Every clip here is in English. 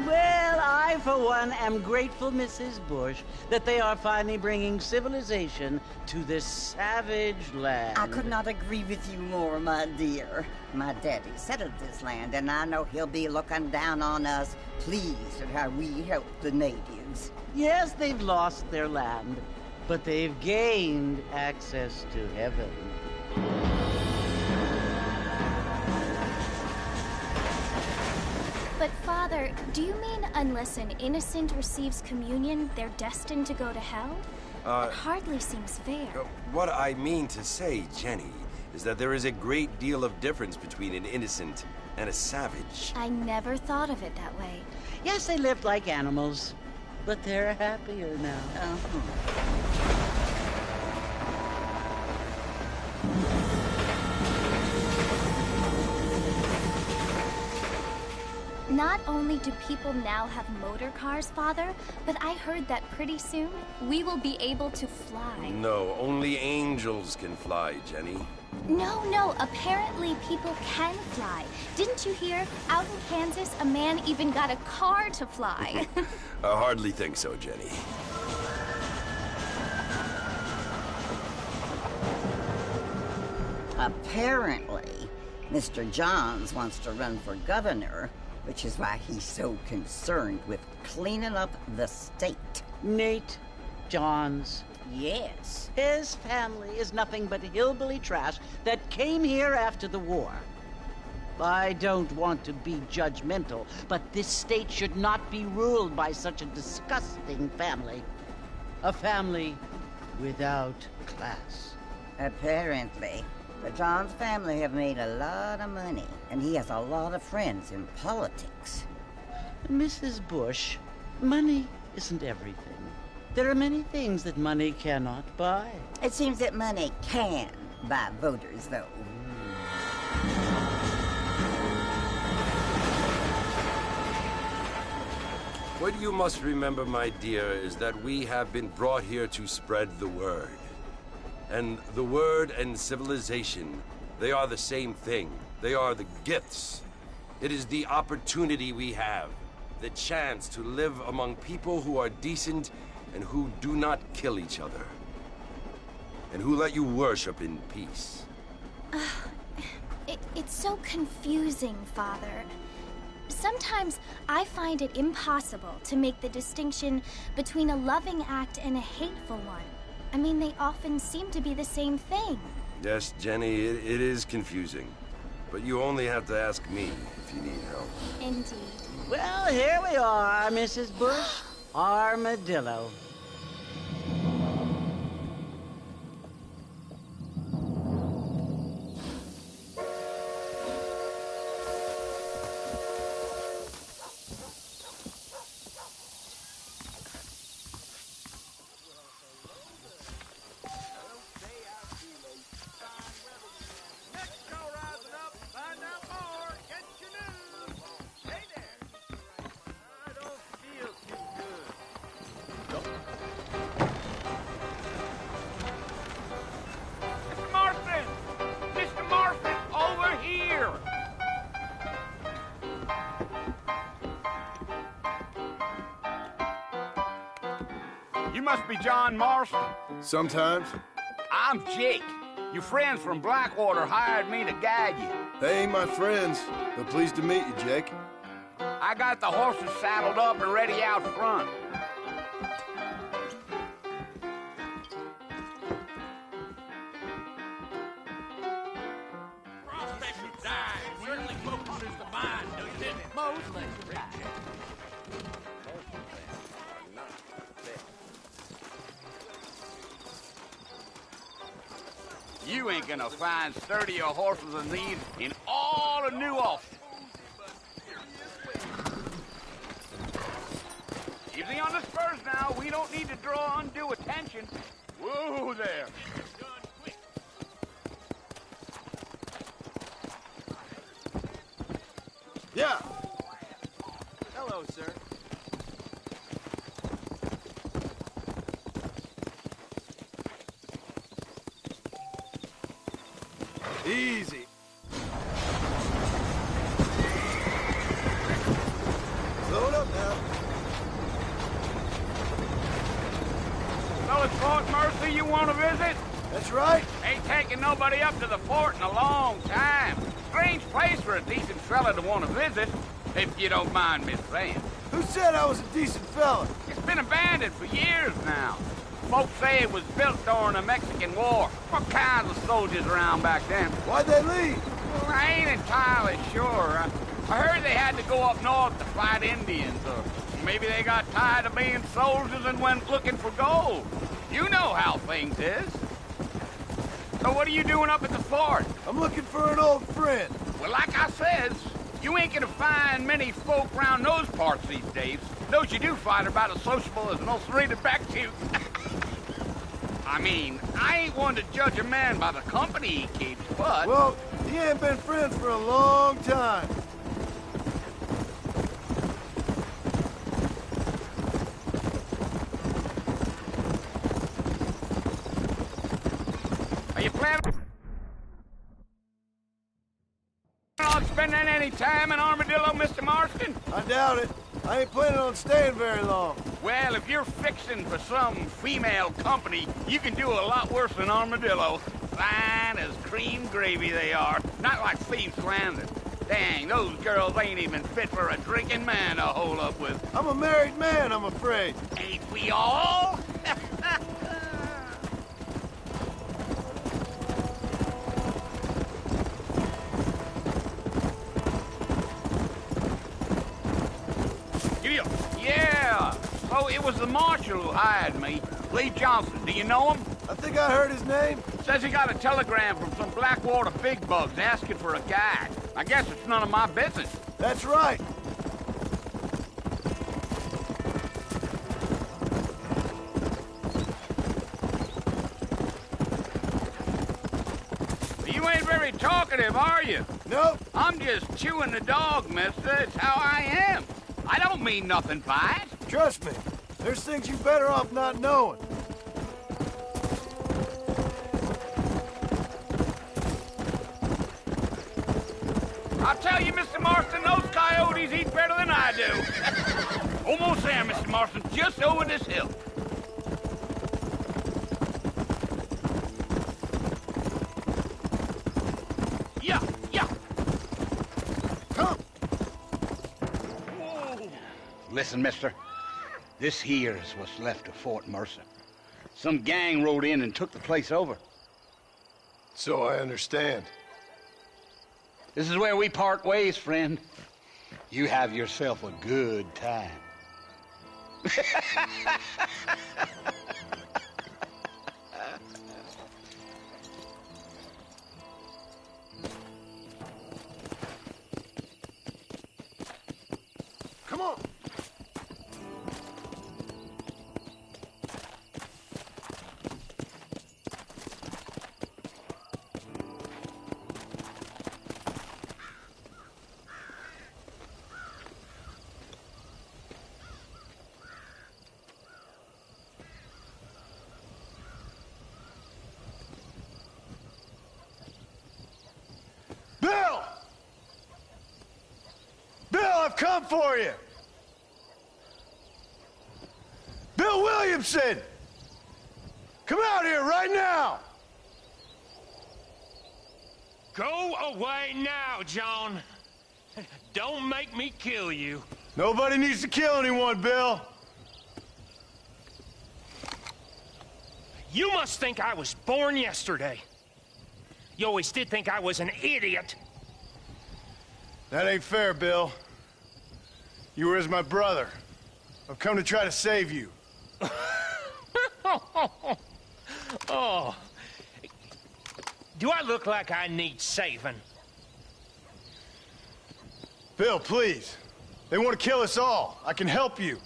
Well, I, for one, am grateful, Mrs. Bush, that they are finally bringing civilization to this savage land. I could not agree with you more, my dear. My daddy settled this land, and I know he'll be looking down on us, pleased at how we help the natives. Yes, they've lost their land, but they've gained access to heaven. But, Father, do you mean unless an innocent receives communion, they're destined to go to hell? It hardly seems fair. What I mean to say, Jenny, is that there is a great deal of difference between an innocent and a savage. I never thought of it that way. Yes, they lived like animals, but they're happier now. Not only do people now have motor cars, Father, but I heard that pretty soon we will be able to fly. No, only angels can fly, Jenny. No, apparently people can fly. Didn't you hear? Out in Kansas, a man even got a car to fly. I hardly think so, Jenny. Apparently, Mr. Johns wants to run for governor, which is why he's so concerned with cleaning up the state. Nate Johns. Yes. His family is nothing but hillbilly trash that came here after the war. I don't want to be judgmental, but this state should not be ruled by such a disgusting family. A family without class. Apparently. The Johns family have made a lot of money, and he has a lot of friends in politics. Mrs. Bush, money isn't everything. There are many things that money cannot buy. It seems that money can buy voters, though. What you must remember, my dear, is that we have been brought here to spread the word. And the word and civilization, they are the same thing. They are the gifts. It is the opportunity we have, the chance to live among people who are decent and who do not kill each other, and who let you worship in peace. It's so confusing, Father. Sometimes I find it impossible to make the distinction between a loving act and a hateful one. I mean, they often seem to be the same thing. Yes, Jenny, it is confusing. But you only have to ask me if you need help. Indeed. Well, here we are, Mrs. Bush. Armadillo. You must be John Marston. Sometimes. I'm Jake. Your friends from Blackwater hired me to guide you. They ain't my friends, but pleased to meet you, Jake. I got the horses saddled up and ready out front. Prospective dive certainly focuses the mind, doesn't it? Mostly. You ain't gonna find sturdier horses than these in all of New Austin. Easy on the spurs now. We don't need to draw undue attention. Whoa there. Yeah. Hello, sir. Easy. Load up now. you want to visit? That's right. Ain't taking nobody up to the fort in a long time. Strange place for a decent fella to want to visit, if you don't mind me saying. Who said I was a decent fella? It's been abandoned for years now. Folks say it was built during the Mexican War. What kinds of soldiers around back then? Why'd they leave? Well, I ain't entirely sure. I heard they had to go up north to fight Indians, or maybe they got tired of being soldiers and went looking for gold. You know how things is. So what are you doing up at the fort? I'm looking for an old friend. Well, like I says, you ain't gonna find many folk around those parts these days. Those you do find are about as sociable as most readed back to. I mean, I ain't one to judge a man by the company he keeps, but... Well, he ain't been friends for a long time. Are you planning on spending any time in Armadillo, Mr. Marston? I doubt it. I ain't planning on staying very long. Well, if you're fixing for some female company, you can do a lot worse than Armadillo. Fine as cream gravy they are. Not like Thieves Landing. Dang, those girls ain't even fit for a drinking man to hole up with. I'm a married man, I'm afraid. Ain't we all? Yeah. Oh, it was the marshal who hired me. Lee Johnson. Do you know him? I think I heard his name. Says he got a telegram from some Blackwater big bugs asking for a guide. I guess it's none of my business. That's right. You ain't very talkative, are you? Nope. I'm just chewing the dog, mister. It's how I am. I don't mean nothing by it. Trust me. There's things you better off not knowing. I'll tell you, Mr. Marston, those coyotes eat better than I do. Almost there, Mr. Marston, just over this hill. Yeah, yeah. Come. Whoa. Listen, mister. This here is what's left of Fort Mercer. Some gang rode in and took the place over. So I understand. This is where we part ways, friend. You have yourself a good time. Come on. Bill! Bill, I've come for you! Bill Williamson! Come out here right now! Go away now, John. Don't make me kill you. Nobody needs to kill anyone, Bill. You must think I was born yesterday. You always did think I was an idiot. That ain't fair, Bill. You were as my brother. I've come to try to save you. Oh. Do I look like I need saving? Bill, please. They want to kill us all. I can help you.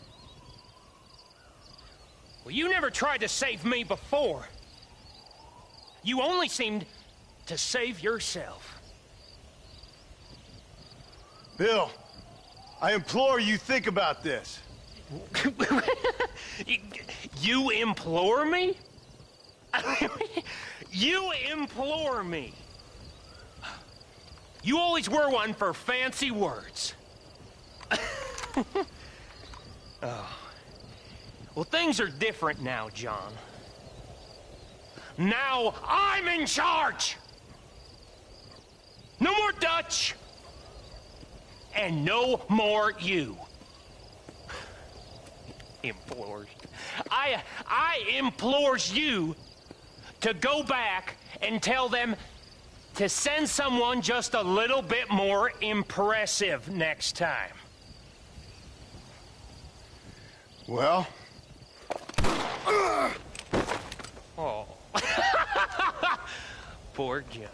Well, you never tried to save me before. You only seemed to save yourself. Bill, I implore you think about this. You implore me? You implore me. You always were one for fancy words. Oh. Well, things are different now, John. Now I'm in charge! No more Dutch! And no more you. Implores. I implores you to go back and tell them to send someone just a little bit more impressive next time. Well? Oh. Poor John.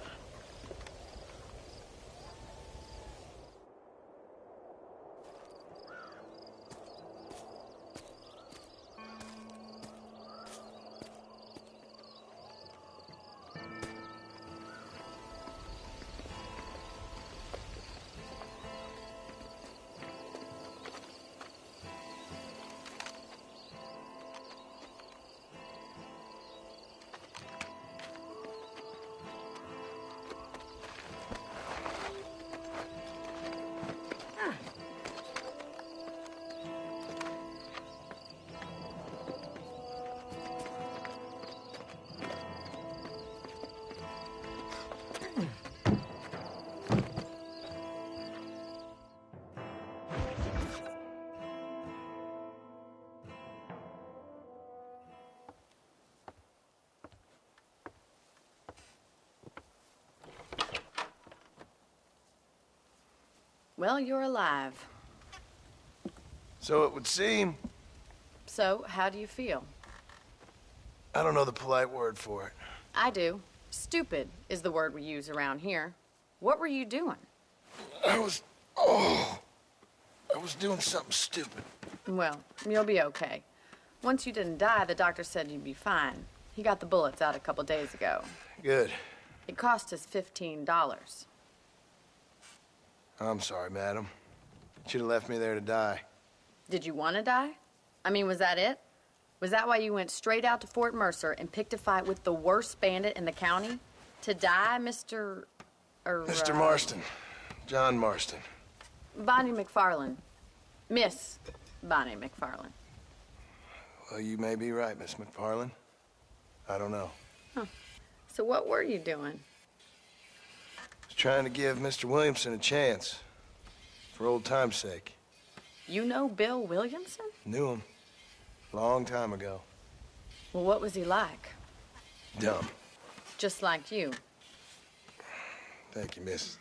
Well, you're alive. So it would seem. So, how do you feel? I don't know the polite word for it. I do. Stupid is the word we use around here. What were you doing? I was doing something stupid. Well, you'll be okay. Once you didn't die, the doctor said you'd be fine. He got the bullets out a couple days ago. Good. It cost us $15. I'm sorry, madam. Should have left me there to die. Did you want to die? I mean, was that it? Was that why you went straight out to Fort Mercer and picked a fight with the worst bandit in the county? To die, Mr. Mr. Marston. John Marston. Bonnie McFarland. Miss Bonnie McFarland. Well, you may be right, Miss McFarland. I don't know. Huh. So what were you doing? I was trying to give Mr. Williamson a chance. For old time's sake. You know Bill Williamson? Knew him. Long time ago. Well, what was he like? Dumb. Just like you. Thank you, miss.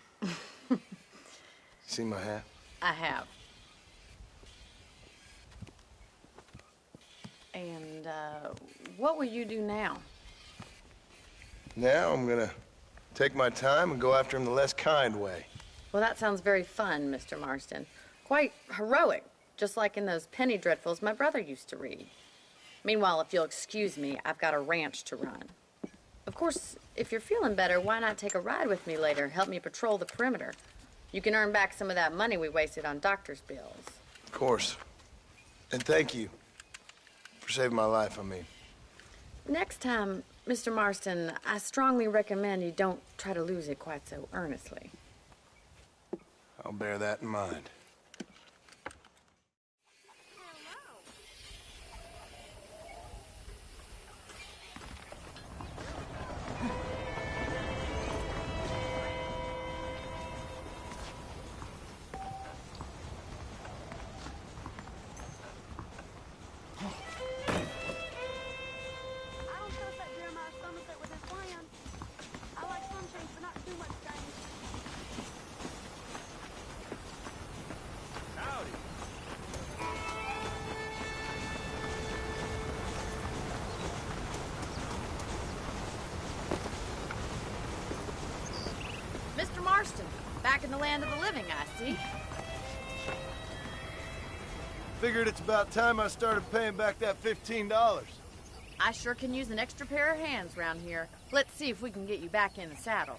See my hat? I have. And, what will you do now? Now I'm gonna take my time and go after him the less kind way. Well, that sounds very fun, Mr. Marston. Quite heroic, just like in those penny dreadfuls my brother used to read. Meanwhile, if you'll excuse me, I've got a ranch to run. Of course, if you're feeling better, why not take a ride with me later? Help me patrol the perimeter. You can earn back some of that money we wasted on doctor's bills. Of course. And thank you for saving my life, I mean. Next time, Mr. Marston, I strongly recommend you don't try to lose it quite so earnestly. I'll bear that in mind. Mr. Marston, back in the land of the living, I see. Figured it's about time I started paying back that $15. I sure can use an extra pair of hands around here. Let's see if we can get you back in the saddle.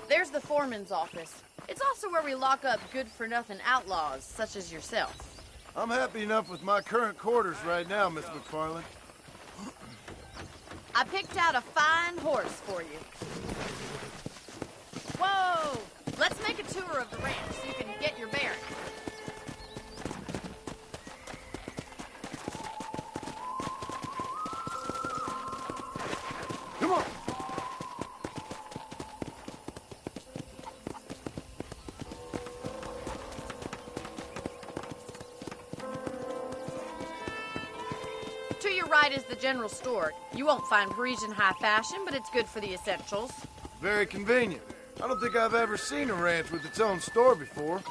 There's the foreman's office. It's also where we lock up good-for-nothing outlaws, such as yourself. I'm happy enough with my current quarters right now, Miss McFarland. I picked out a fine horse for you. Whoa! Let's make a tour of the ranch so you can get your bearings. Come on. To your right is the general store. You won't find Parisian high fashion, but it's good for the essentials. Very convenient. I don't think I've ever seen a ranch with its own store before.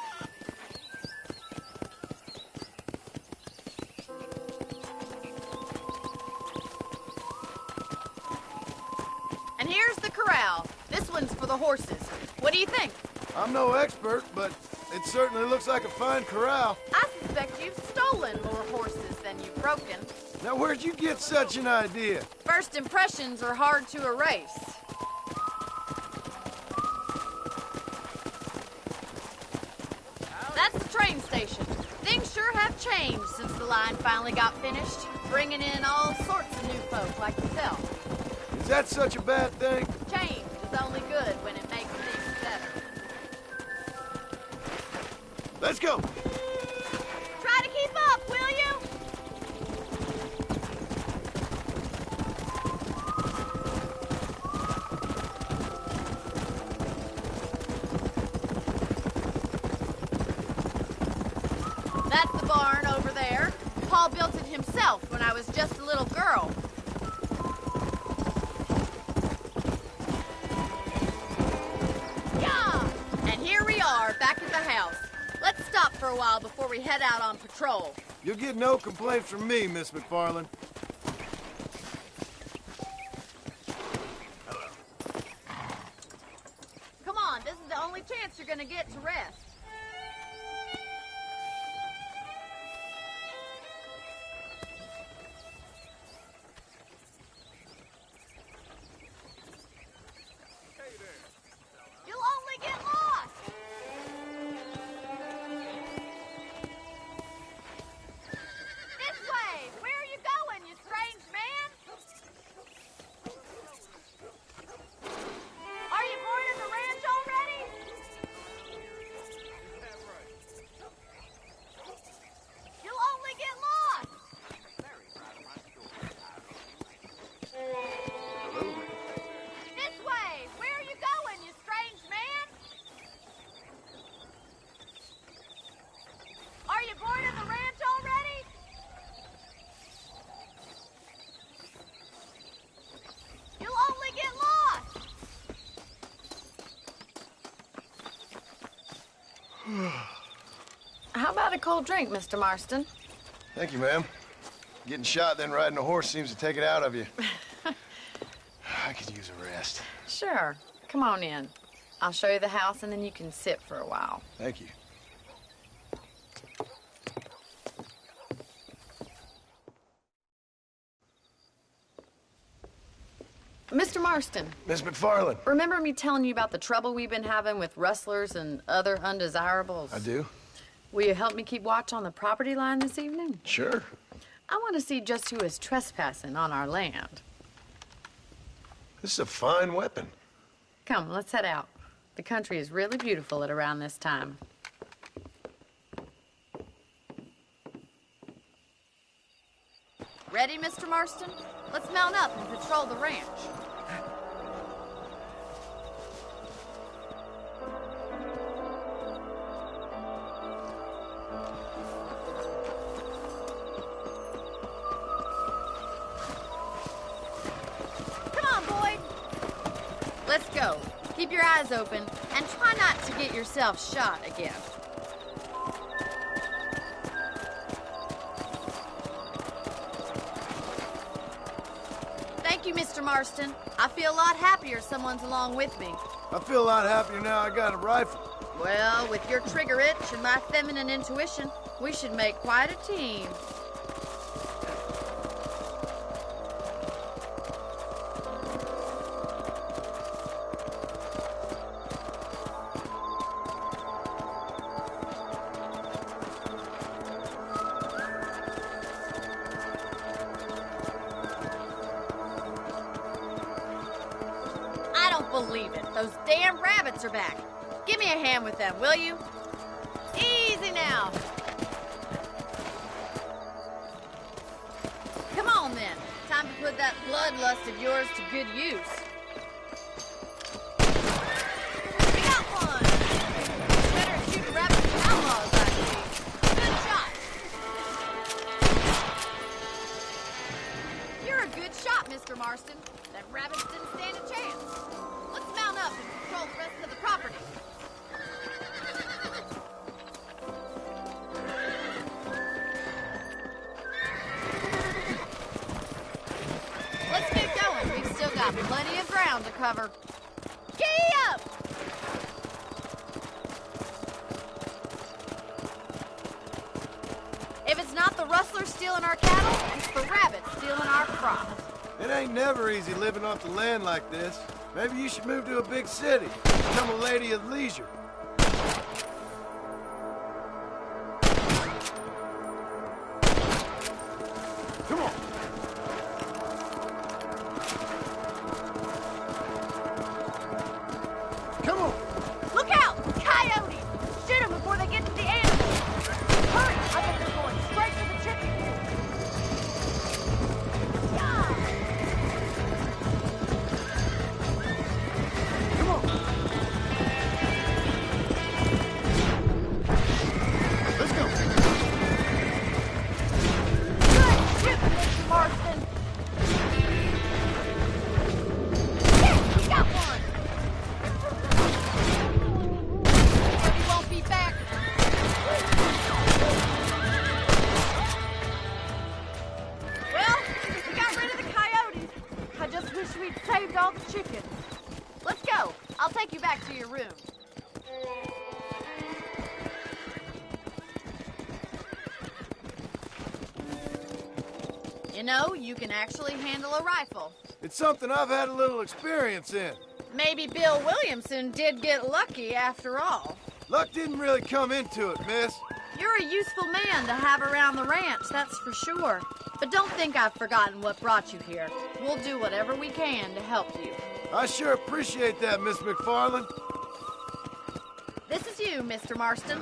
And here's the corral. This one's for the horses. What do you think? I'm no expert, but it certainly looks like a fine corral. I suspect you've stolen more horses than you've broken. Now, where'd you get such an idea? First impressions are hard to erase. That's the train station. Things sure have changed since the line finally got finished, bringing in all sorts of new folk like yourself. Is that such a bad thing? Change is only good when it makes things better. Let's go. Try to keep up, will you? That's the barn over there. Paul built it himself when I was just a little girl. Yeah! And here we are, back at the house. Let's stop for a while before we head out on patrol. You'll get no complaints from me, Miss McFarland. Come on, this is the only chance you're gonna get to rest. You'll only get lost! This way! Where are you going, you strange man? Are you bored of the ranch already? You'll only get lost! This way! Where are you going, you strange man? Are you bored of the ranch already? You'll only get lost! How about a cold drink, Mr. Marston? Thank you, ma'am. Getting shot, then riding a horse seems to take it out of you. I could use a rest. Sure. Come on in. I'll show you the house, and then you can sit for a while. Thank you. Mr. Marston, Miss McFarland. remember me telling you about the trouble we've been having with rustlers and other undesirables? I do. Will you help me keep watch on the property line this evening? Sure. I want to see just who is trespassing on our land. This is a fine weapon. Come, let's head out. The country is really beautiful at around this time. Ready, Mr. Marston? Let's mount up and patrol the ranch. Come on, Boyd. Let's go. Keep your eyes open and try not to get yourself shot again. Thank you, Mr. Marston. I feel a lot happier someone's along with me. I feel a lot happier now I got a rifle. Well, with your trigger itch and my feminine intuition, we should make quite a team. believe it. Those damn rabbits are back. Give me a hand with them, will you? Easy now. Come on, then. Time to put that bloodlust of yours to good use. We got one. Better at shooting rabbits than outlaws, I see. Good shot. You're a good shot, Mr. Marston. Them rabbits didn't stand a chance. Let's mount up and patrol the rest of the property. Let's get going. We've still got plenty of ground to cover. Giddy up! If it's not the rustlers stealing our cattle, it's the rabbits stealing our crops. It ain't never easy living off the land like this. Maybe you should move to a big city. Become a lady of leisure. Come on. Come on. Look out! Coyotes! Shoot them before they get to the animals! Hurry! I think they're going straight for the chicken. Yeah! Come on. Let's go. Good shooting, Mr. Marston! Yeah, we got one! He won't be back. Well, we got rid of the coyotes. I just wish we'd saved all the chickens. Let's go. I'll take you back to your room. You know, you can actually handle a rifle. It's something I've had a little experience in. Maybe Bill Williamson did get lucky after all. Luck didn't really come into it, miss. You're a useful man to have around the ranch, that's for sure. But don't think I've forgotten what brought you here. We'll do whatever we can to help you. I sure appreciate that, Miss McFarland. This is you, Mr. Marston.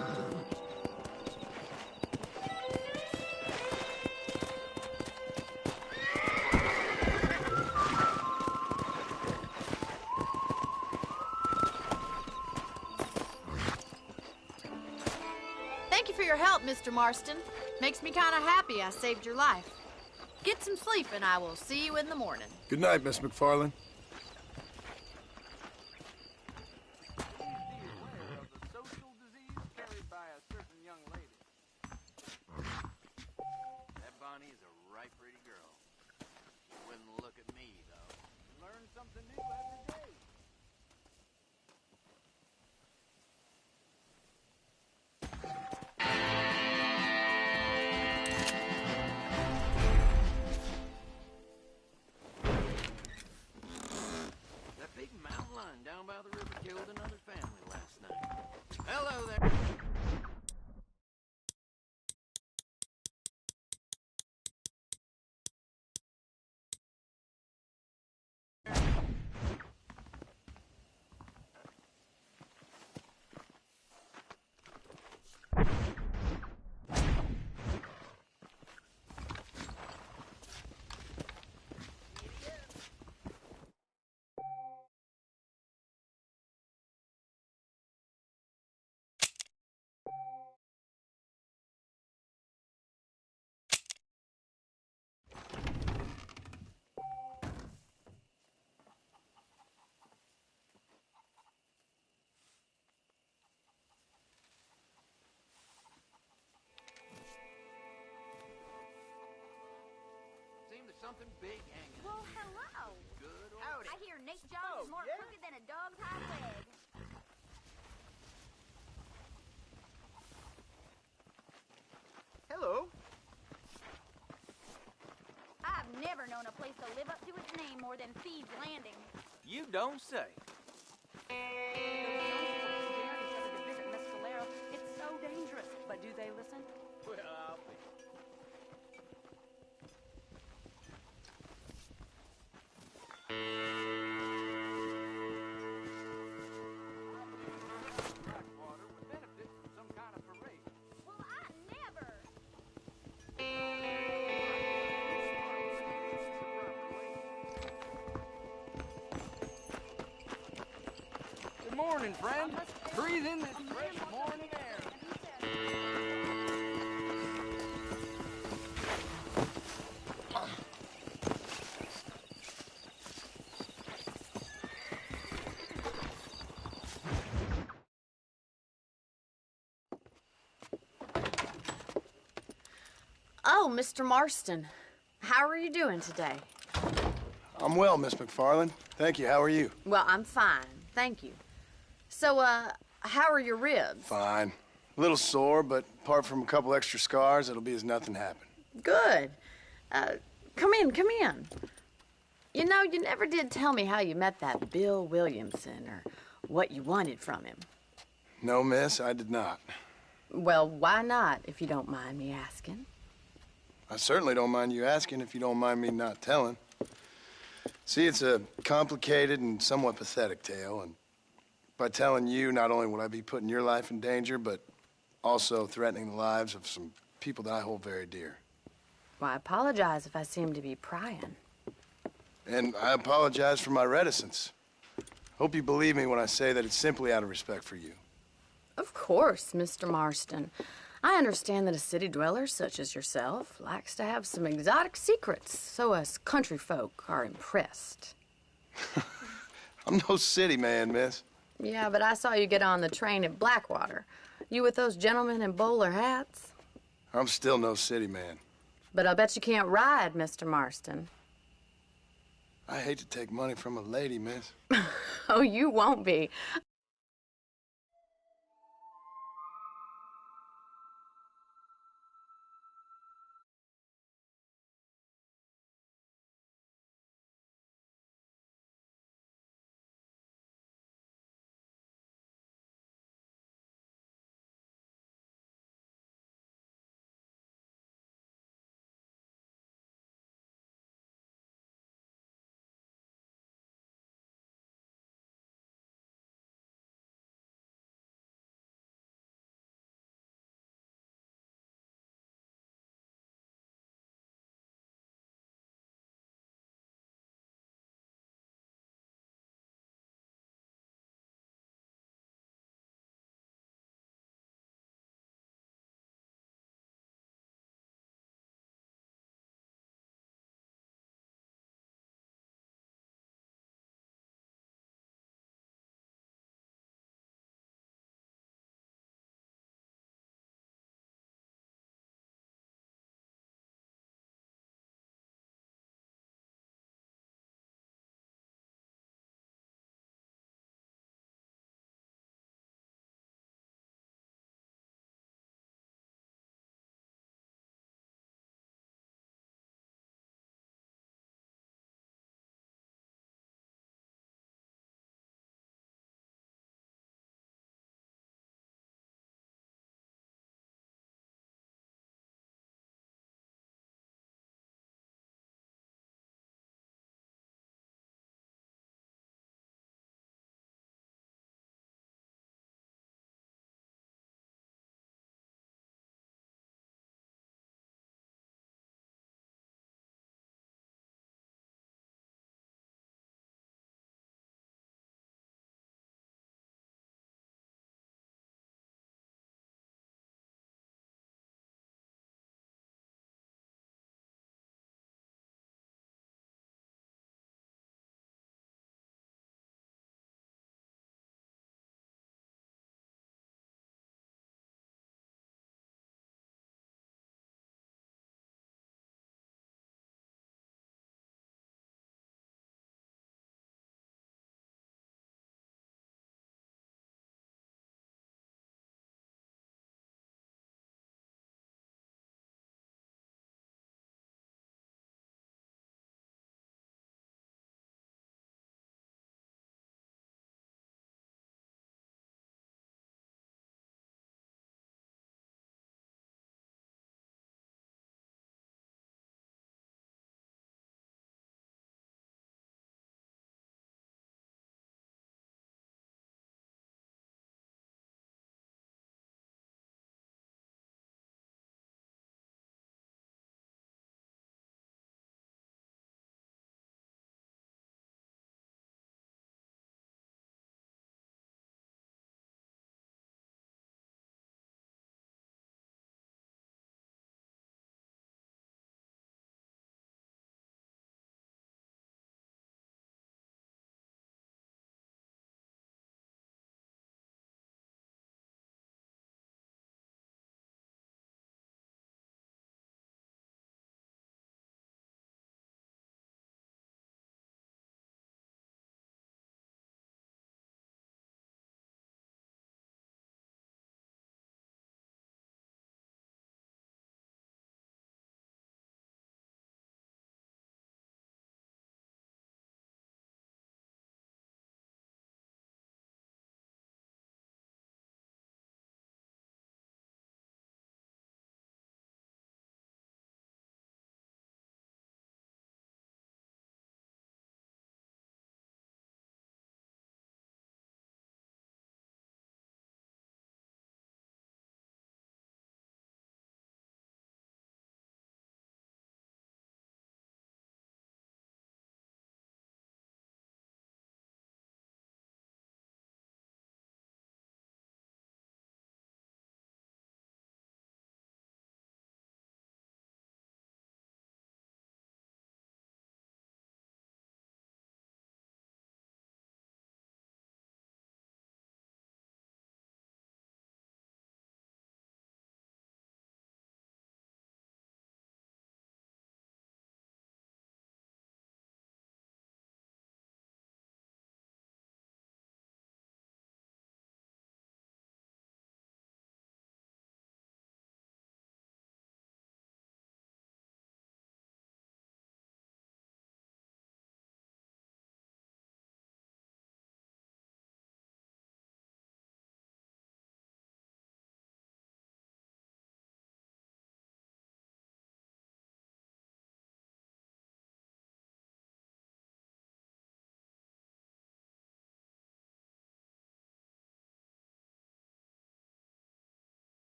Thank you for your help, Mr. Marston. Makes me kind of happy I saved your life. Get some sleep and I will see you in the morning. Good night, Miss McFarland. Social disease carried by a certain young lady. That Bonnie is a right pretty girl. She wouldn't look at me, though. Learn something new every day. That big mountain lion down by the river killed another family last night. Hello there. Seems there's something big hanging. Well, hello. Good or I hear Nate Jones is more crooked than a dog's hind leg. Hello. I've never known a place to live up to its name more than Thieves Landing. You don't say. It's so dangerous. But do they listen? Well, I'll be. morning, friend. Breathe in this fresh morning air. Oh, Mr. Marston. How are you doing today? I'm well, Miss McFarland. Thank you. How are you? Well, I'm fine. Thank you. So, how are your ribs? Fine. A little sore, but apart from a couple extra scars, it'll be as nothing happened. Good. Come in, come in. You know, you never did tell me how you met that Bill Williamson or what you wanted from him. No, miss, I did not. Well, why not, if you don't mind me asking? I certainly don't mind you asking if you don't mind me not telling. See, it's a complicated and somewhat pathetic tale, and by telling you, not only would I be putting your life in danger, but also threatening the lives of some people that I hold very dear. Well, I apologize if I seem to be prying. And I apologize for my reticence. Hope you believe me when I say that it's simply out of respect for you. Of course, Mr. Marston. I understand that a city dweller such as yourself likes to have some exotic secrets, so us country folk are impressed. I'm no city man, miss. Yeah, but I saw you get on the train at Blackwater. You with those gentlemen in bowler hats? I'm still no city man. But I'll bet you can't ride, Mr. Marston. I hate to take money from a lady, miss. Oh, you won't be.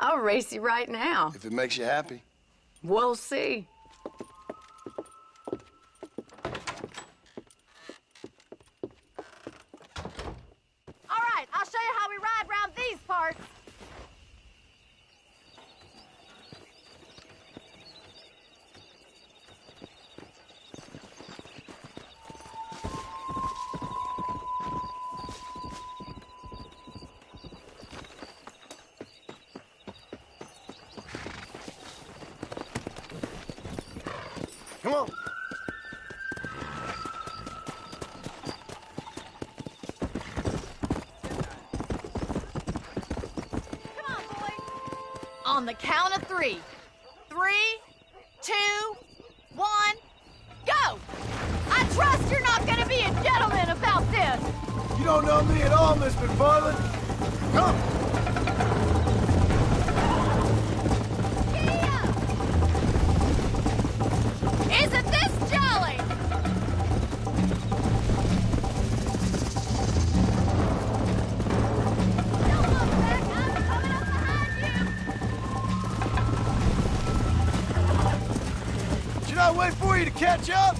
I'll race you right now. If it makes you happy. We'll see. All right, I'll show you how we ride around these parts. Come on. Come on, boys. On the count of 3. 3, 2, 1, go! I trust you're not gonna be a gentleman about this. You don't know me at all, Miss McFarland. Come. Isn't this jolly? Don't look back. I'm coming up behind you. Should I wait for you to catch up?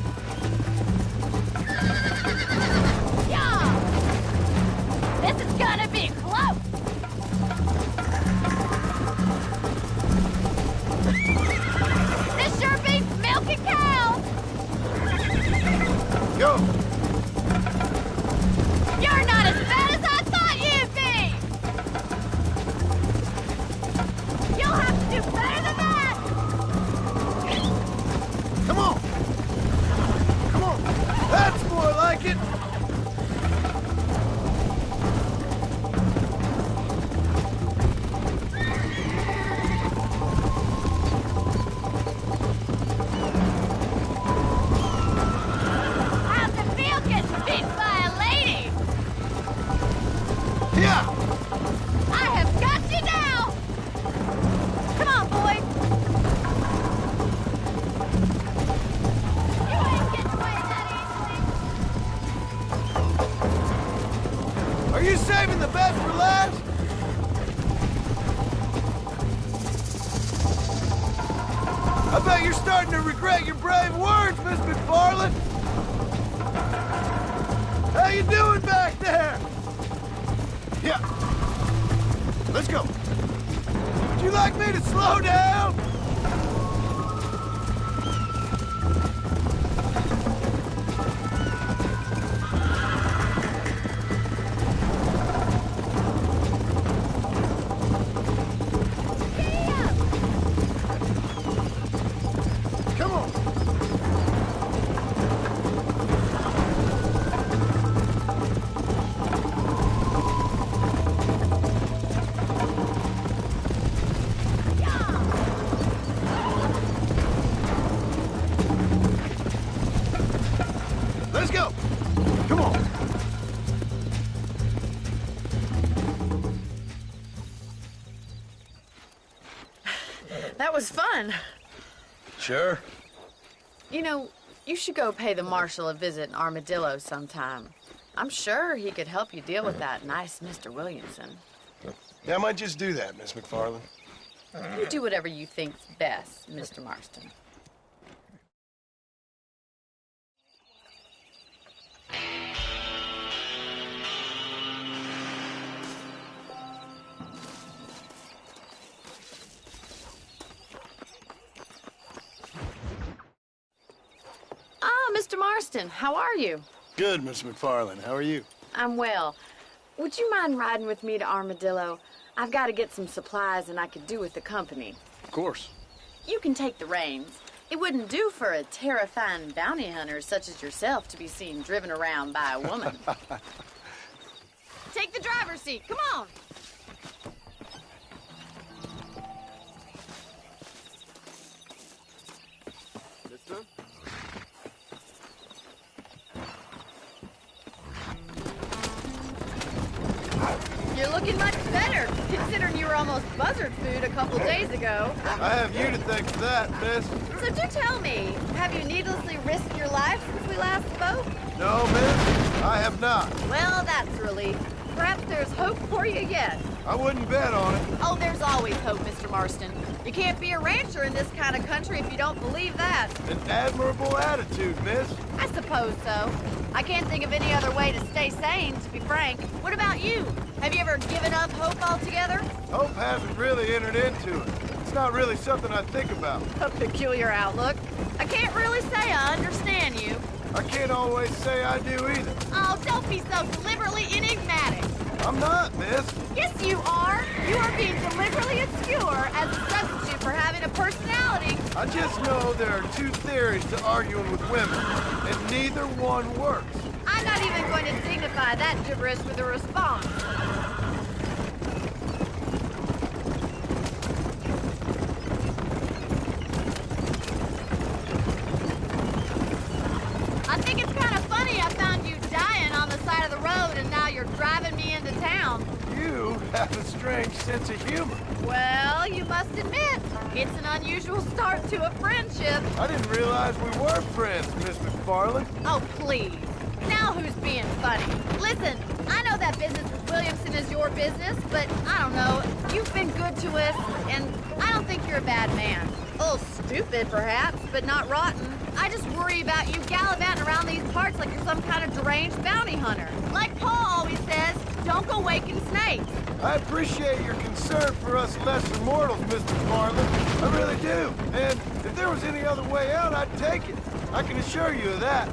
Yeah! This is gonna be close! This sure beats milking cows! Go. You're not as bad as I thought you'd be! You'll have to do better than that! Come on. Come on. That's more like it. How's it feel getting beat by a lady? Yeah. I have got you now! Come on, boy! You ain't getting away that easily. Are you saving the best for last? I bet you're starting to regret your brave words, Miss McFarland. How you doing back there? Yeah. Let's go. Would you like me to slow down? Come on. Let's go. Come on. That was fun. Sure. You know, you should go pay the marshal a visit in Armadillo sometime. I'm sure he could help you deal with that nice Mr. Williamson. Yeah, I might just do that, Miss McFarland. You do whatever you think's best, Mr. Marston. Ah, Mr. Marston, how are you? Good, Miss McFarland. How are you? I'm well. Would you mind riding with me to Armadillo? I've got to get some supplies and I could do with the company. Of course. You can take the reins. It wouldn't do for a terrifying bounty hunter such as yourself to be seen driven around by a woman. Take the driver's seat. Come on. Mister? You're looking much better, considering you were almost buzzard food a couple days ago. I have you to thank for that, miss. So do tell me, have you needlessly risked your life since we last spoke? No, miss, I have not. Well, that's a relief. Perhaps there's hope for you yet. I wouldn't bet on it. Oh, there's always hope, Mr. Marston. You can't be a rancher in this kind of country if you don't believe that. An admirable attitude, miss. I suppose so. I can't think of any other way to stay sane, to be frank. What about you? Have you ever given up hope altogether? Hope hasn't really entered into it. It's not really something I think about. A peculiar outlook. I can't really say I understand you. I can't always say I do either. Oh, don't be so deliberately enigmatic. I'm not, miss. Yes, you are. You are being deliberately obscure as a substitute for having a personality. I just know there are two theories to arguing with women, and neither one works. I'm not even going to dignify that gibberish with a response. I think it's kind of funny I found you dying on the side of the road and now you're driving me into town. You have a strange sense of humor. Well, you must admit, it's an unusual start to a friendship. I didn't realize we were friends, Miss McFarland. Oh, please. Now who's being funny? Listen, I know that business with Williamson is your business, but I don't know. You've been good to us, and I don't think you're a bad man. A little stupid, perhaps, but not rotten. I just worry about you gallivanting around these parts like you're some kind of deranged bounty hunter. Like Paul always says, don't go waking snakes. I appreciate your concern for us lesser mortals, Mr. McFarland. I really do. And if there was any other way out, I'd take it. I can assure you of that.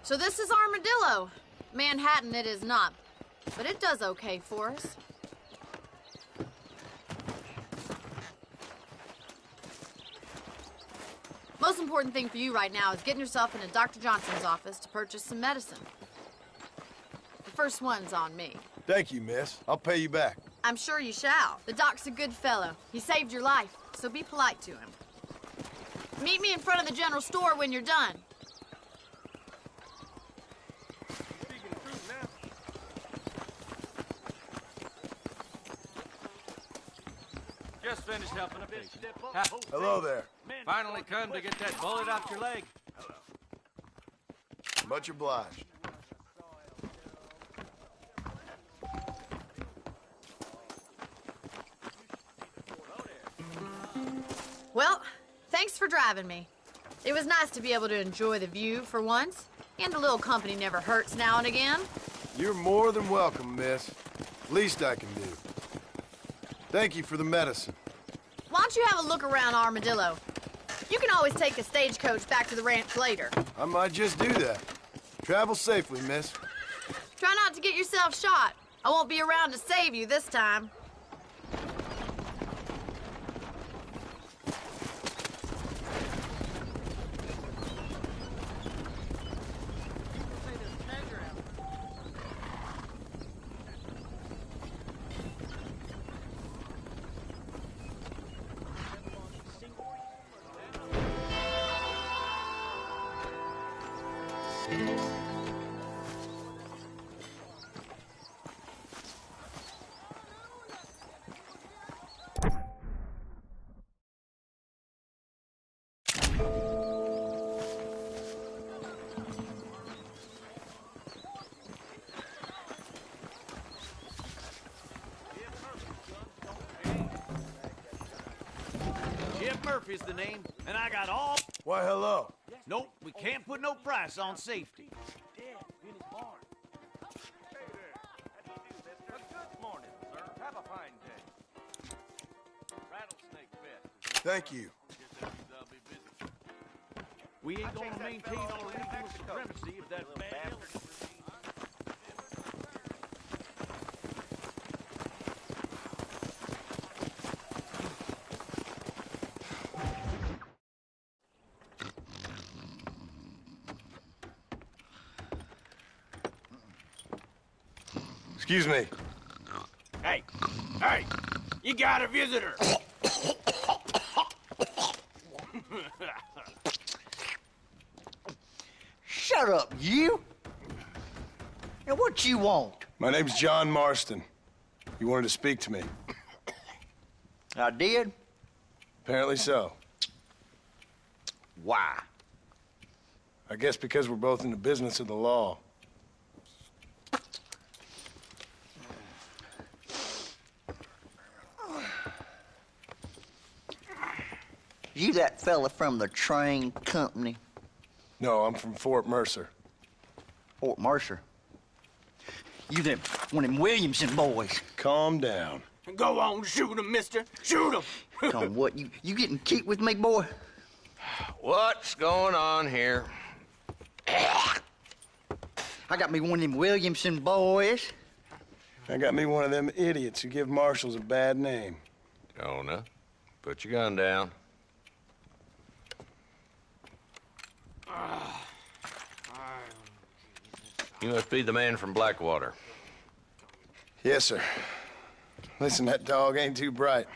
So this is Armadillo. Manhattan it is not, but it does okay for us. Most important thing for you right now is getting yourself into Dr. Johnson's office to purchase some medicine. The first one's on me. Thank you, miss. I'll pay you back. I'm sure you shall. The doc's a good fellow. He saved your life, so be polite to him. Meet me in front of the general store when you're done. Just finished helping a bitch. Hello there. Finally come to get that bullet out your leg. Much obliged. Well, thanks for driving me. It was nice to be able to enjoy the view for once, and a little company never hurts now and again. You're more than welcome, miss. Least I can do. Thank you for the medicine. Why don't you have a look around Armadillo? You can always take a stagecoach back to the ranch later. I might just do that. Travel safely, miss. Try not to get yourself shot. I won't be around to save you this time. Murphy's the name, and I got all... Why, hello. Nope, we can't put no price on safety. Good morning, sir. Have a fine day. Rattlesnake Fest. Thank you. We ain't gonna maintain our legal supremacy if that bad... Excuse me. Hey, hey, you got a visitor. Shut Shut up, you! Now, what you want? My name's John Marston. You wanted to speak to me. I did? Apparently so. Why? I guess because we're both in the business of the law. You that fella from the train company? No, I'm from Fort Mercer. Fort Mercer? You them, one of them Williamson boys. Calm down. Go on, shoot him, mister. Shoot him. Come on, what, you getting kicked with me, boy? What's going on here? I got me one of them Williamson boys. I got me one of them idiots who give marshals a bad name. Jonah, put your gun down. You must be the man from Blackwater. Yes, sir. Listen, that dog ain't too bright,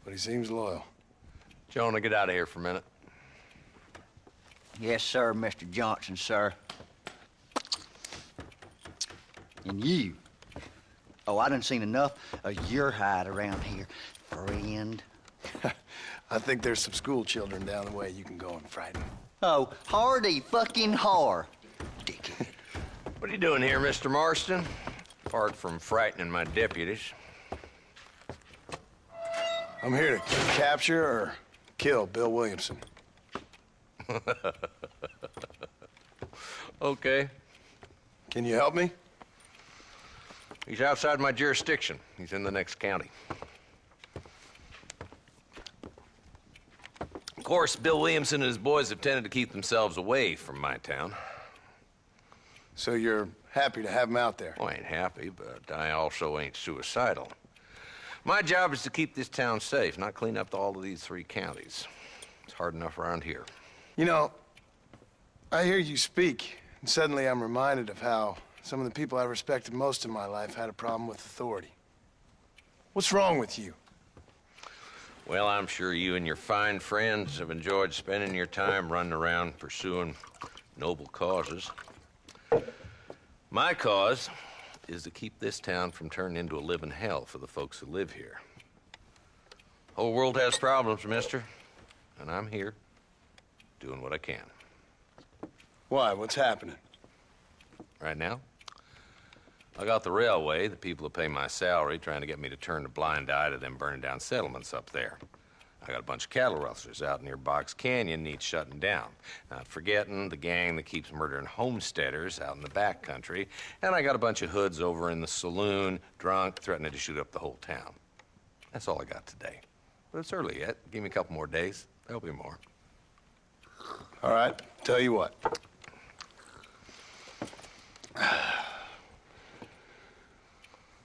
but he seems loyal. Jonah, get out of here for a minute. Yes, sir, Mr. Johnson, sir. And you. Oh, I done seen enough of your hide around here, friend. I think there's some school children down the way you can go and frighten. Oh, hardy fucking har. Dickhead. What are you doing here, Mr. Marston? Apart from frightening my deputies. I'm here to capture or kill Bill Williamson. Okay. Can you help me? He's outside my jurisdiction. He's in the next county. Of course, Bill Williamson and his boys have tended to keep themselves away from my town. So you're happy to have him out there? Well, I ain't happy, but I also ain't suicidal. My job is to keep this town safe, not clean up all of these 3 counties. It's hard enough around here. You know, I hear you speak, and suddenly I'm reminded of how some of the people I respected most in my life had a problem with authority. What's wrong with you? Well, I'm sure you and your fine friends have enjoyed spending your time running around pursuing noble causes. My cause is to keep this town from turning into a living hell for the folks who live here. Whole world has problems, mister, and I'm here doing what I can. Why? What's happening? Right now, I got the railway, the people who pay my salary, trying to get me to turn a blind eye to them burning down settlements up there. I got a bunch of cattle rustlers out near Box Canyon needs shutting down. Not forgetting the gang that keeps murdering homesteaders out in the back country. And I got a bunch of hoods over in the saloon, drunk, threatening to shoot up the whole town. That's all I got today. But it's early yet. Give me a couple more days. There'll be more. All right, tell you what.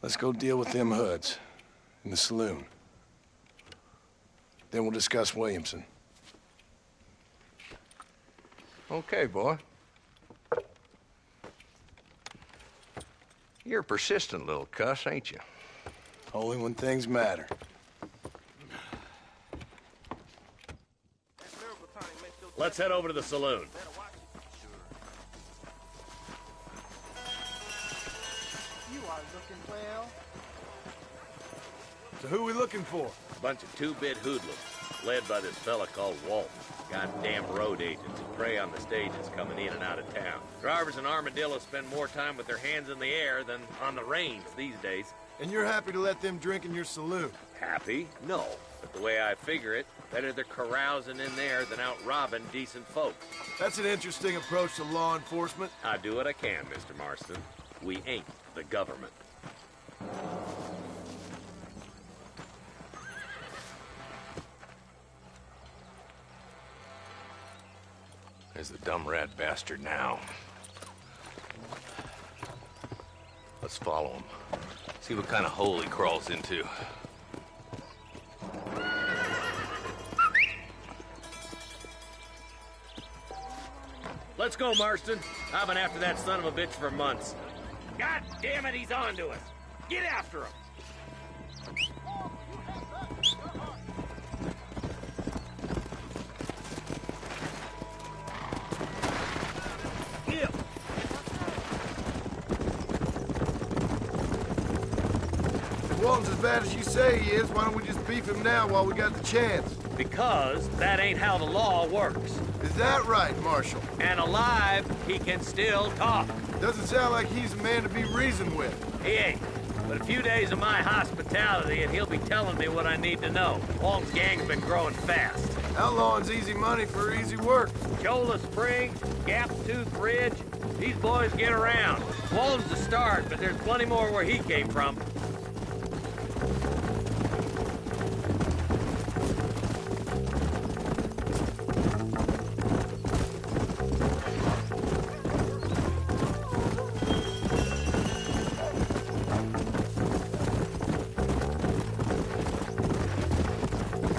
Let's go deal with them hoods in the saloon. Then we'll discuss Williamson. Okay, boy. You're a persistent little cuss, ain't you? Only when things matter. Let's head over to the saloon. You are looking well. So who are we looking for? A bunch of 2-bit hoodlums, led by this fella called Walt. Goddamn road agents who prey on the stages coming in and out of town. Drivers and armadillos spend more time with their hands in the air than on the reins these days. And you're happy to let them drink in your saloon? Happy? No. But the way I figure it, better they're carousing in there than out robbing decent folks. That's an interesting approach to law enforcement. I do what I can, Mr. Marston. We ain't the government. There's the dumb rat bastard now. Let's follow him. See what kind of hole he crawls into. Let's go, Marston. I've been after that son of a bitch for months. God damn it, he's on to us. Get after him. Walton's as bad as you say he is, why don't we just beef him now while we got the chance? Because that ain't how the law works. Is that right, Marshal? And alive, he can still talk. Doesn't sound like he's a man to be reasoned with. He ain't. But a few days of my hospitality and he'll be telling me what I need to know. Walton's gang's been growing fast. Outlawing's easy money for easy work. Cholla Springs, Gap Tooth Ridge, these boys get around. Walton's the start, but there's plenty more where he came from.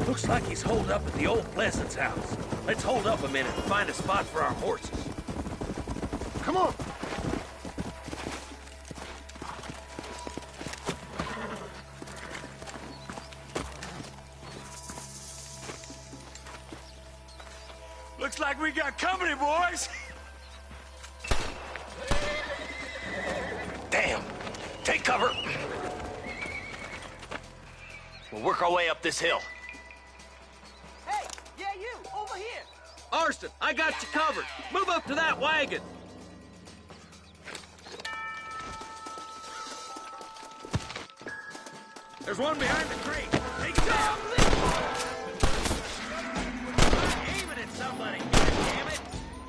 Looks like he's holed up at the old Pleasance house. Let's hold up a minute and find a spot for our horses. Come on! Looks like we got company, boys. Damn! Take cover! We'll work our way up this hill. Hey, yeah, you, over here. Marston, I got you covered. Move up to that wagon. There's one behind the crate. Take it down. I'm aiming at somebody. God damn it.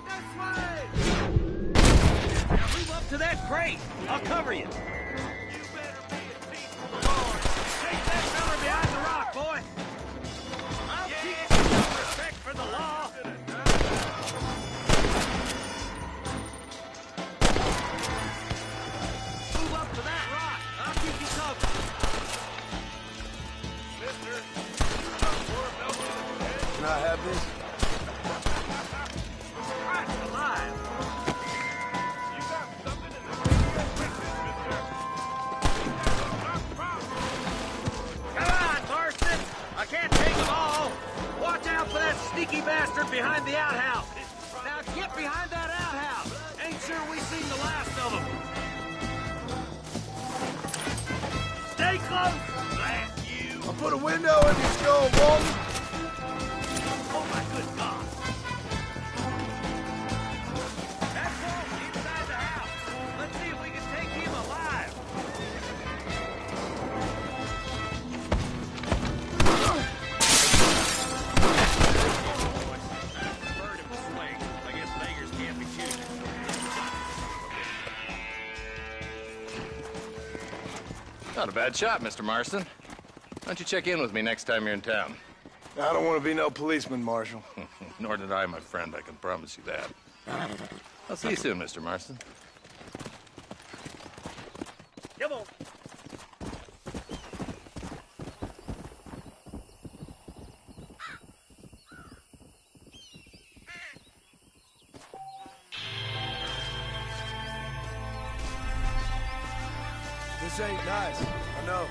This way. Now move up to that crate. I'll cover you. You better be a decent boy. Take that fella behind the rock, boy. I'll teach you some respect for the law. Move up to that rock. I'll keep you covered. Can I have this? Christ alive. You got something in the video business, mister. Come on, Marston. I can't take them all. Watch out for that sneaky bastard behind the outhouse. Now get behind that outhouse. Ain't sure we've seen the last of them. Stay close. Blast you. I'll put a window in your skull, Walton. Oh, my good God. That's Walton inside the house. Let's see if we can take him alive. Bird him swing. I guess beggars can't be choosers. Not a bad shot, Mr. Marston. Why don't you check in with me next time you're in town? I don't want to be no policeman, Marshal. Nor did I, my friend. I can promise you that. I'll see you soon, Mr. Marston. Come on. This ain't nice. I know.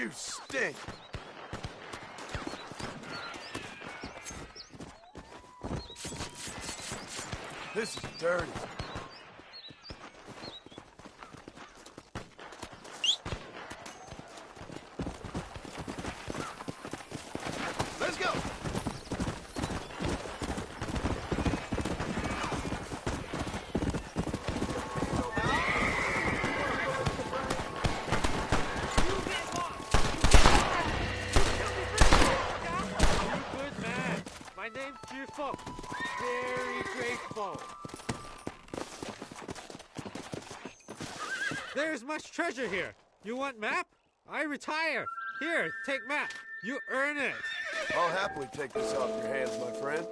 You stink. This is dirty. Let's go. Good man. My name's Cheerful. Very grateful. There's much treasure here. You want map? I retire. Here, take map. You earn it. I'll happily take this off your hands, my friend.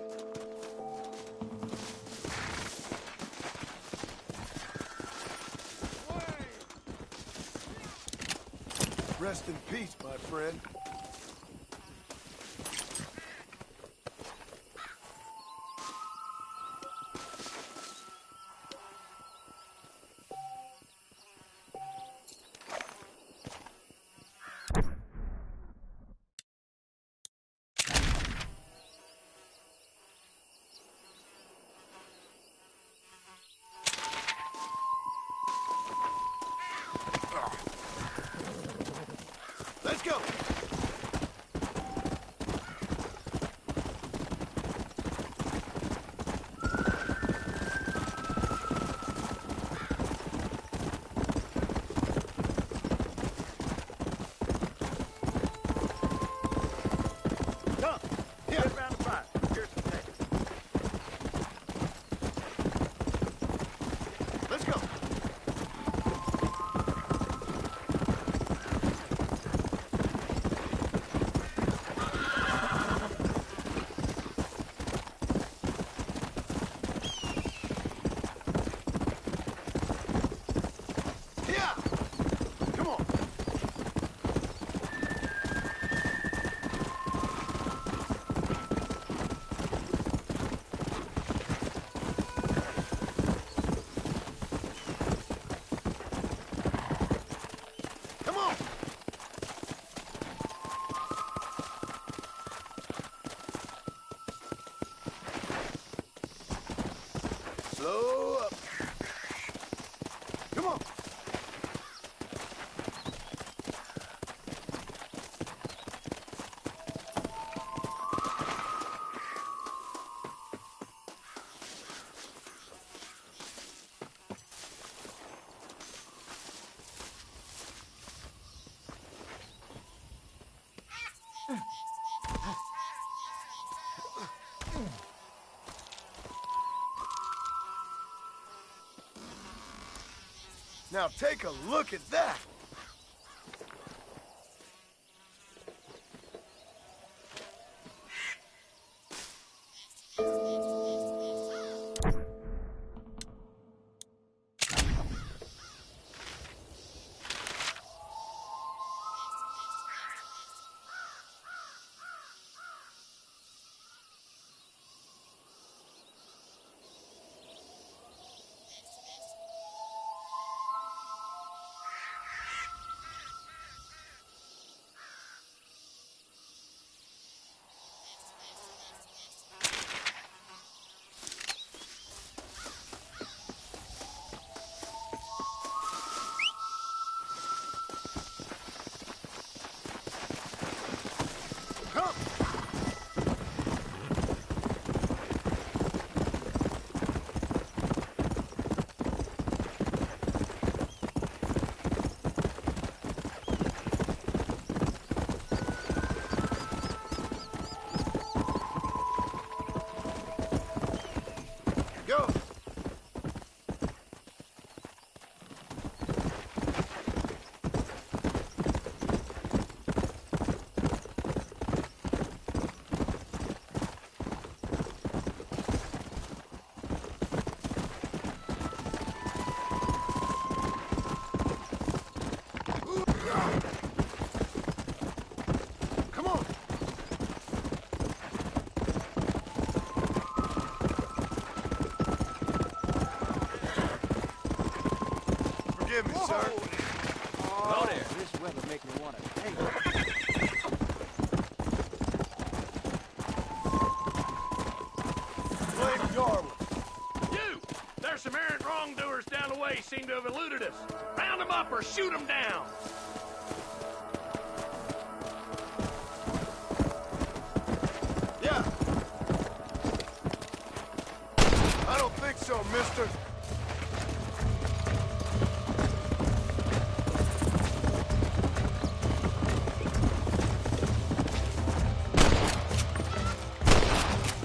Rest in peace, my friend. Let's go! Come! Yeah. Get around the fire. Here's some things. Let's go! Yeah! Come on! Come on! Slow up. Come on. Now take a look at that. Come. Go. Come on. Forgive me, sir. Hello there. This weather make me want to take. Blame Darwin. You! There's some errant wrongdoers down the way seem to have eluded us. Round them up or shoot them down. Yeah. I don't think so, mister.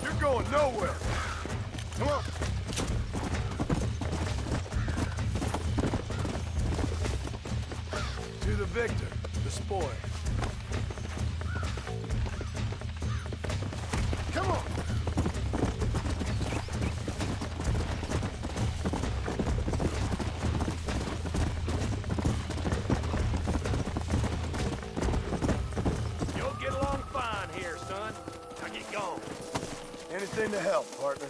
You're going nowhere. Come on. To the victor, the spoil. Come on. You'll get along fine here, son. Now get going. Anything to help, partner.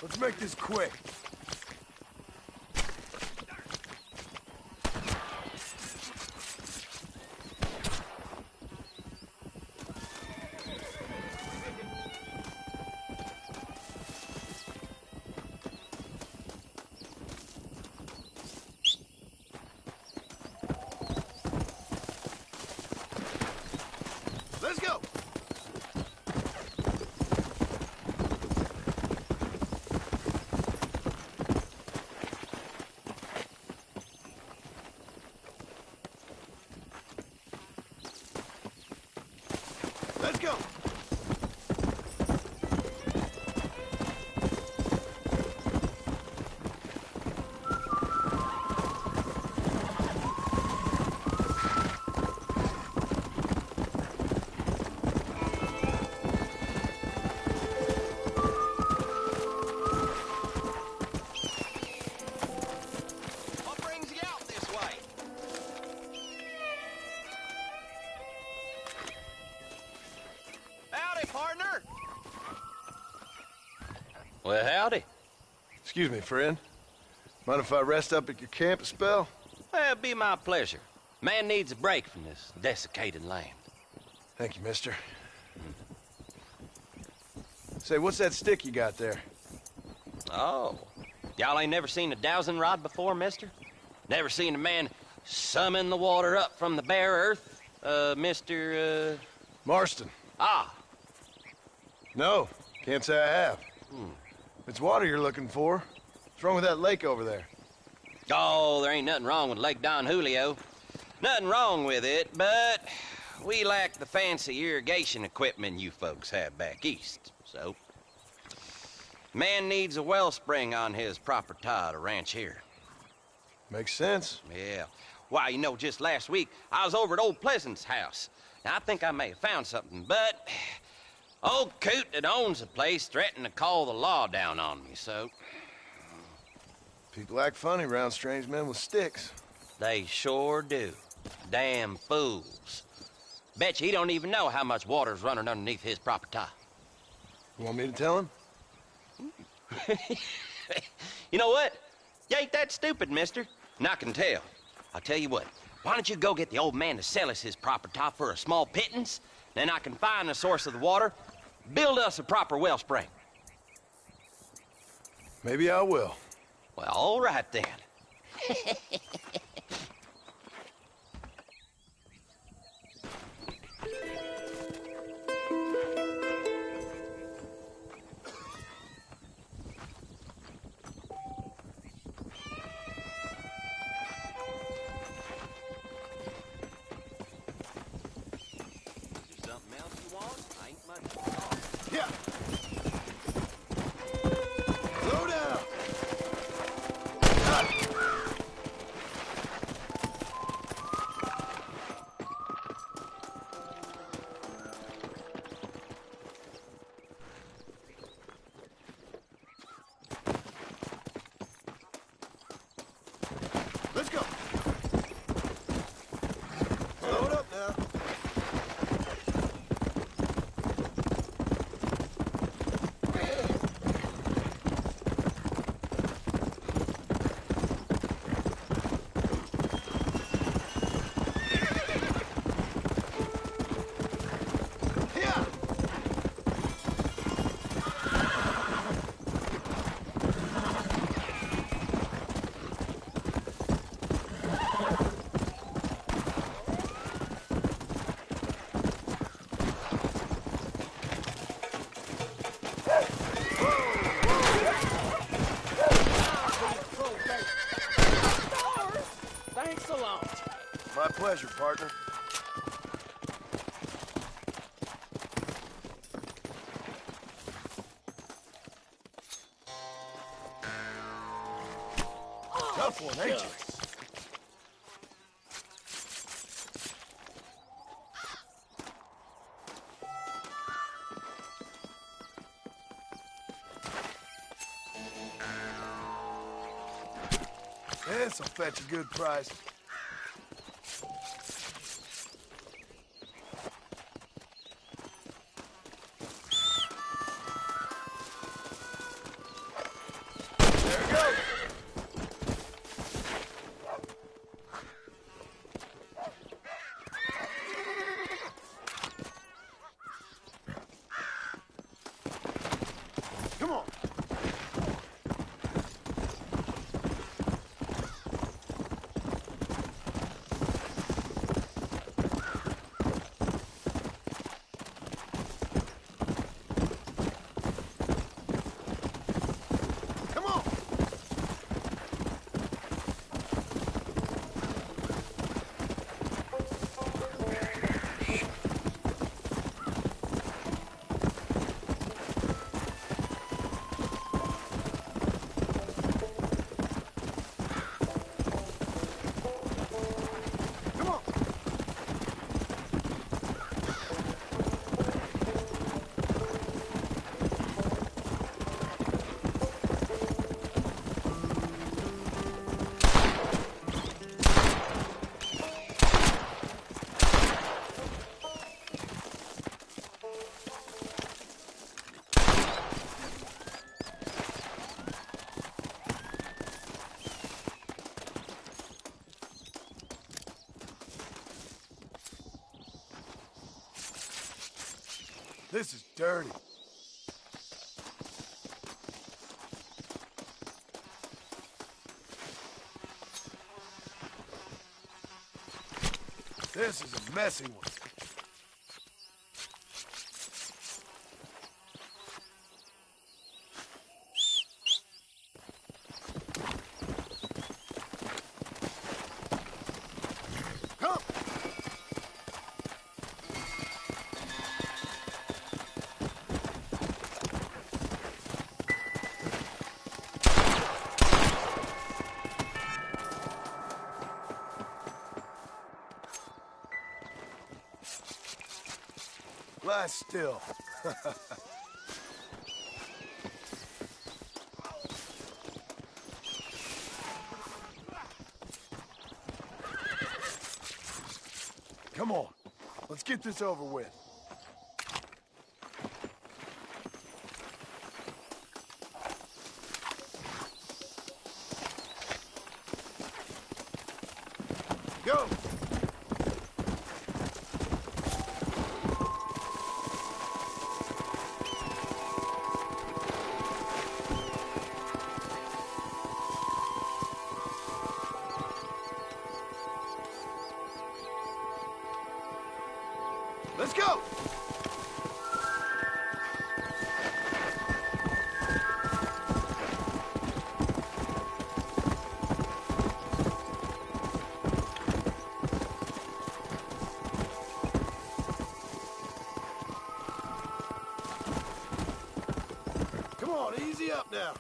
Let's make this quick. Let's go. Let's go. What brings you out this way? Howdy, partner. Well, howdy. Excuse me, friend. Mind if I rest up at your camp a spell? Well, it'd be my pleasure. Man needs a break from this desiccated land. Thank you, mister. Say, what's that stick you got there? Oh. Y'all ain't never seen a dowsing rod before, mister? Never seen a man summon the water up from the bare earth? Mr. Marston. Ah. No, can't say I have. It's water you're looking for. What's wrong with that lake over there? Oh, there ain't nothing wrong with Lake Don Julio. Nothing wrong with it, but we lack the fancy irrigation equipment you folks have back east, so... Man needs a wellspring on his property to ranch here. Makes sense. Yeah. Why, you know, just last week, I was over at Old Pleasant's house. Now, I think I may have found something, but... Old coot that owns the place threatened to call the law down on me, so... People act funny around strange men with sticks. They sure do. Damn fools. Bet you he don't even know how much water's running underneath his property. You want me to tell him? You know what? You ain't that stupid, mister. And I can tell. I'll tell you what. Why don't you go get the old man to sell us his property for a small pittance? Then I can find the source of the water, build us a proper wellspring. Maybe I will. Well, all right then. Something else you want? I ain't much. Yeah. Slow down. pleasure, partner. Tough one, ain't you? This'll fetch a good price. There it goes. Come on. This is dirty. This is a messy one. Lie still. Come on, let's get this over with. Go! Let's go! Come on, easy up now.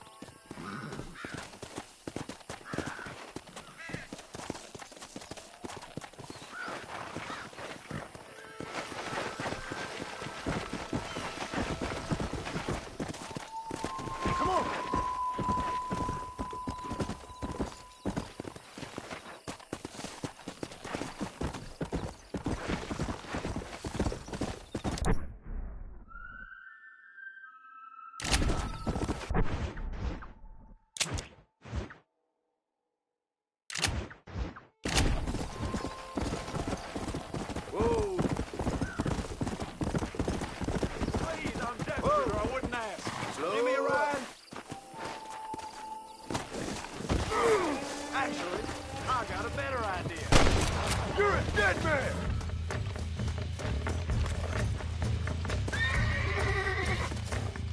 Dead man!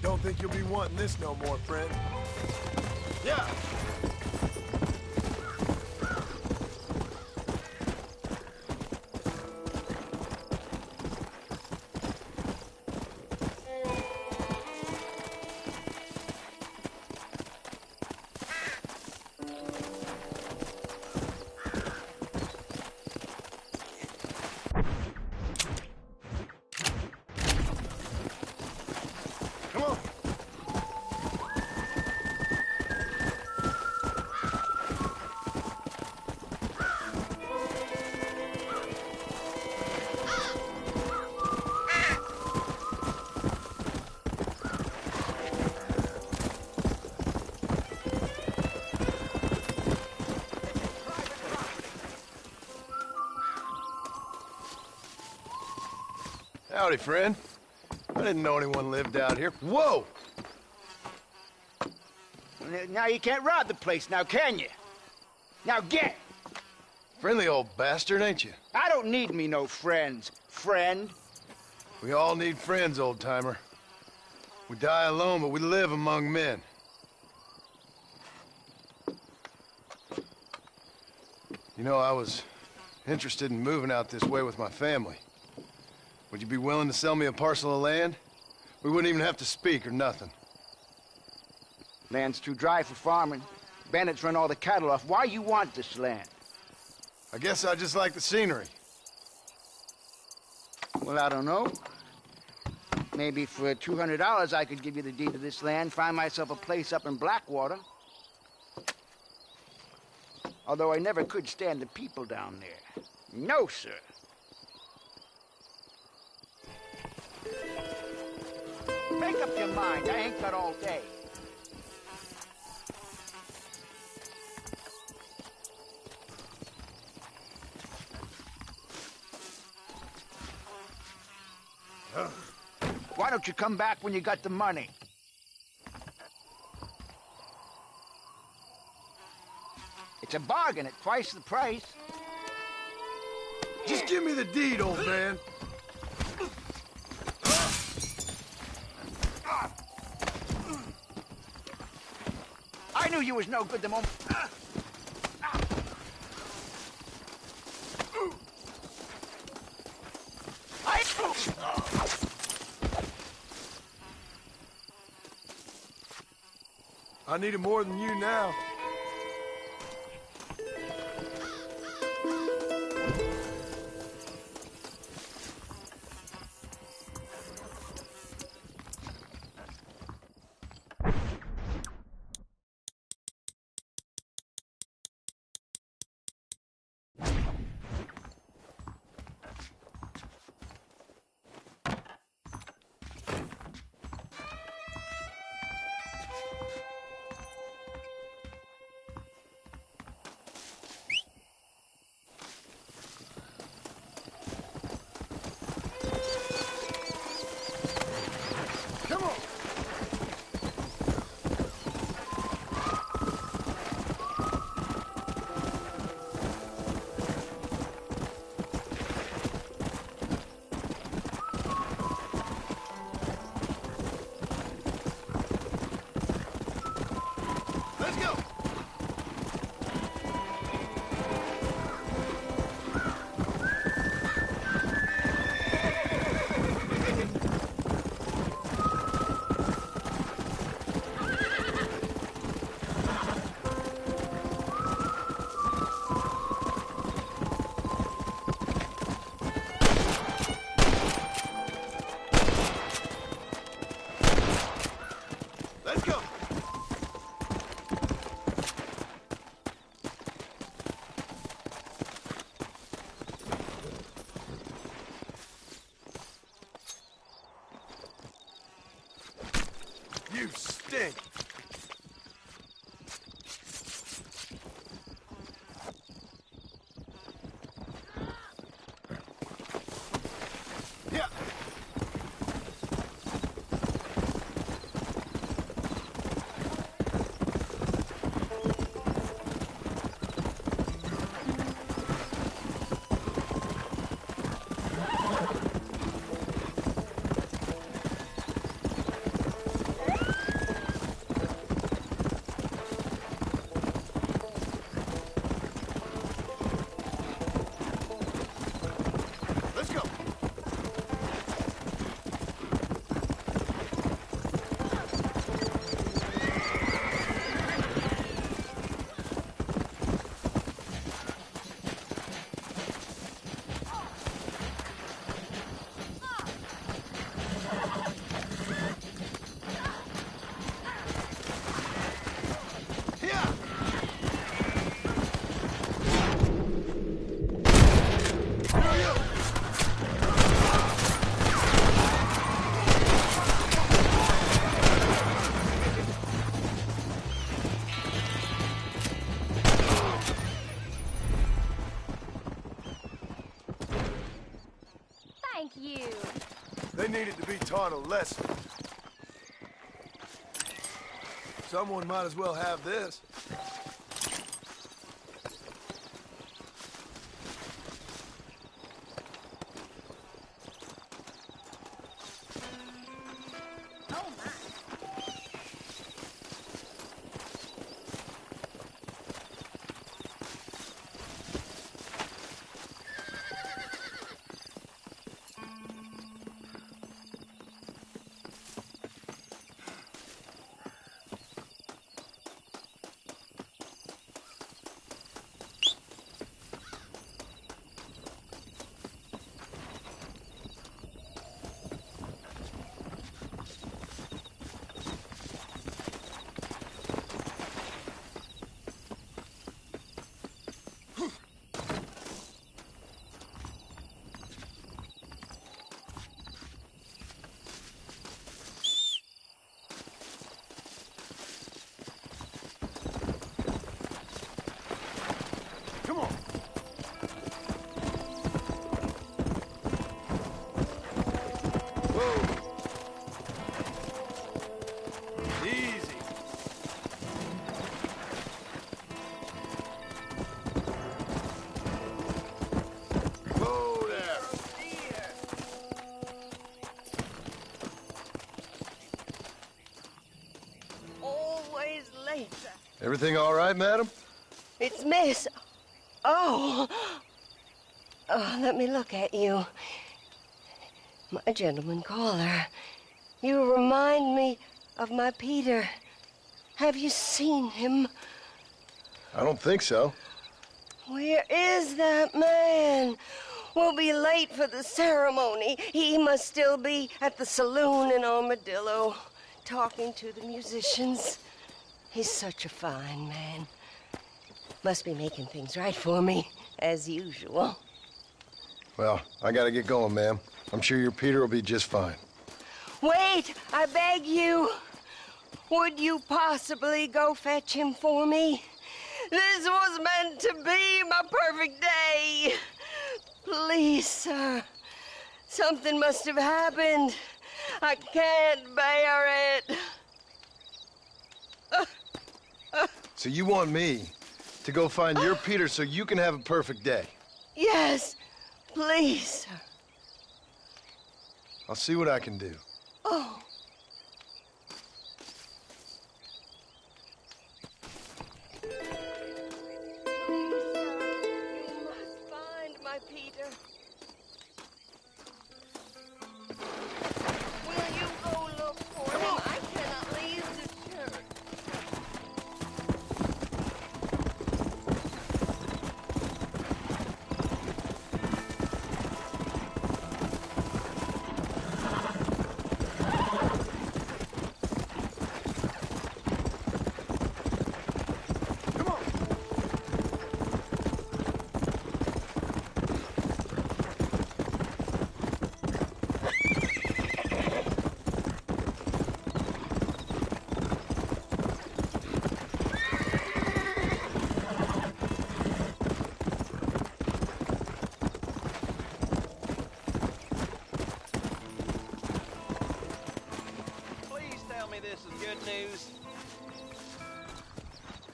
Don't think you'll be wanting this no more, friend. Yeah. Howdy, friend. I didn't know anyone lived out here. Whoa! Now you can't rob the place, now can you? Now get! Friendly old bastard, ain't you? I don't need me no friends, friend. We all need friends, old-timer. We die alone, but we live among men. You know, I was interested in moving out this way with my family. Would you be willing to sell me a parcel of land? We wouldn't even have to speak or nothing. Land's too dry for farming. Bandits run all the cattle off. Why you want this land? I guess I just like the scenery. Well, I don't know. Maybe for $200 I could give you the deed to this land, find myself a place up in Blackwater. Although I never could stand the people down there. No, sir. Make up your mind. I ain't got all day. Why don't you come back when you got the money? It's a bargain at twice the price. Just give me the deed, old man. I knew you was no good the moment. I need it more than you now. You stink! Yeah. needed to be taught a lesson. Someone might as well have this. Everything all right, madam? It's Miss. Oh. Oh, let me look at you. My gentleman caller. You remind me of my Peter. Have you seen him? I don't think so. Where is that man? We'll be late for the ceremony. He must still be at the saloon in Armadillo, talking to the musicians. He's such a fine man. Must be making things right for me, as usual. Well, I gotta get going, ma'am. I'm sure your Peter will be just fine. Wait, I beg you. Would you possibly go fetch him for me? This was meant to be my perfect day. Please, sir. Something must have happened. I can't bear it. So you want me to go find your Peter so you can have a perfect day? Yes, please, sir. I'll see what I can do. Oh. You must find my Peter. Will you go look for him? I cannot leave the church.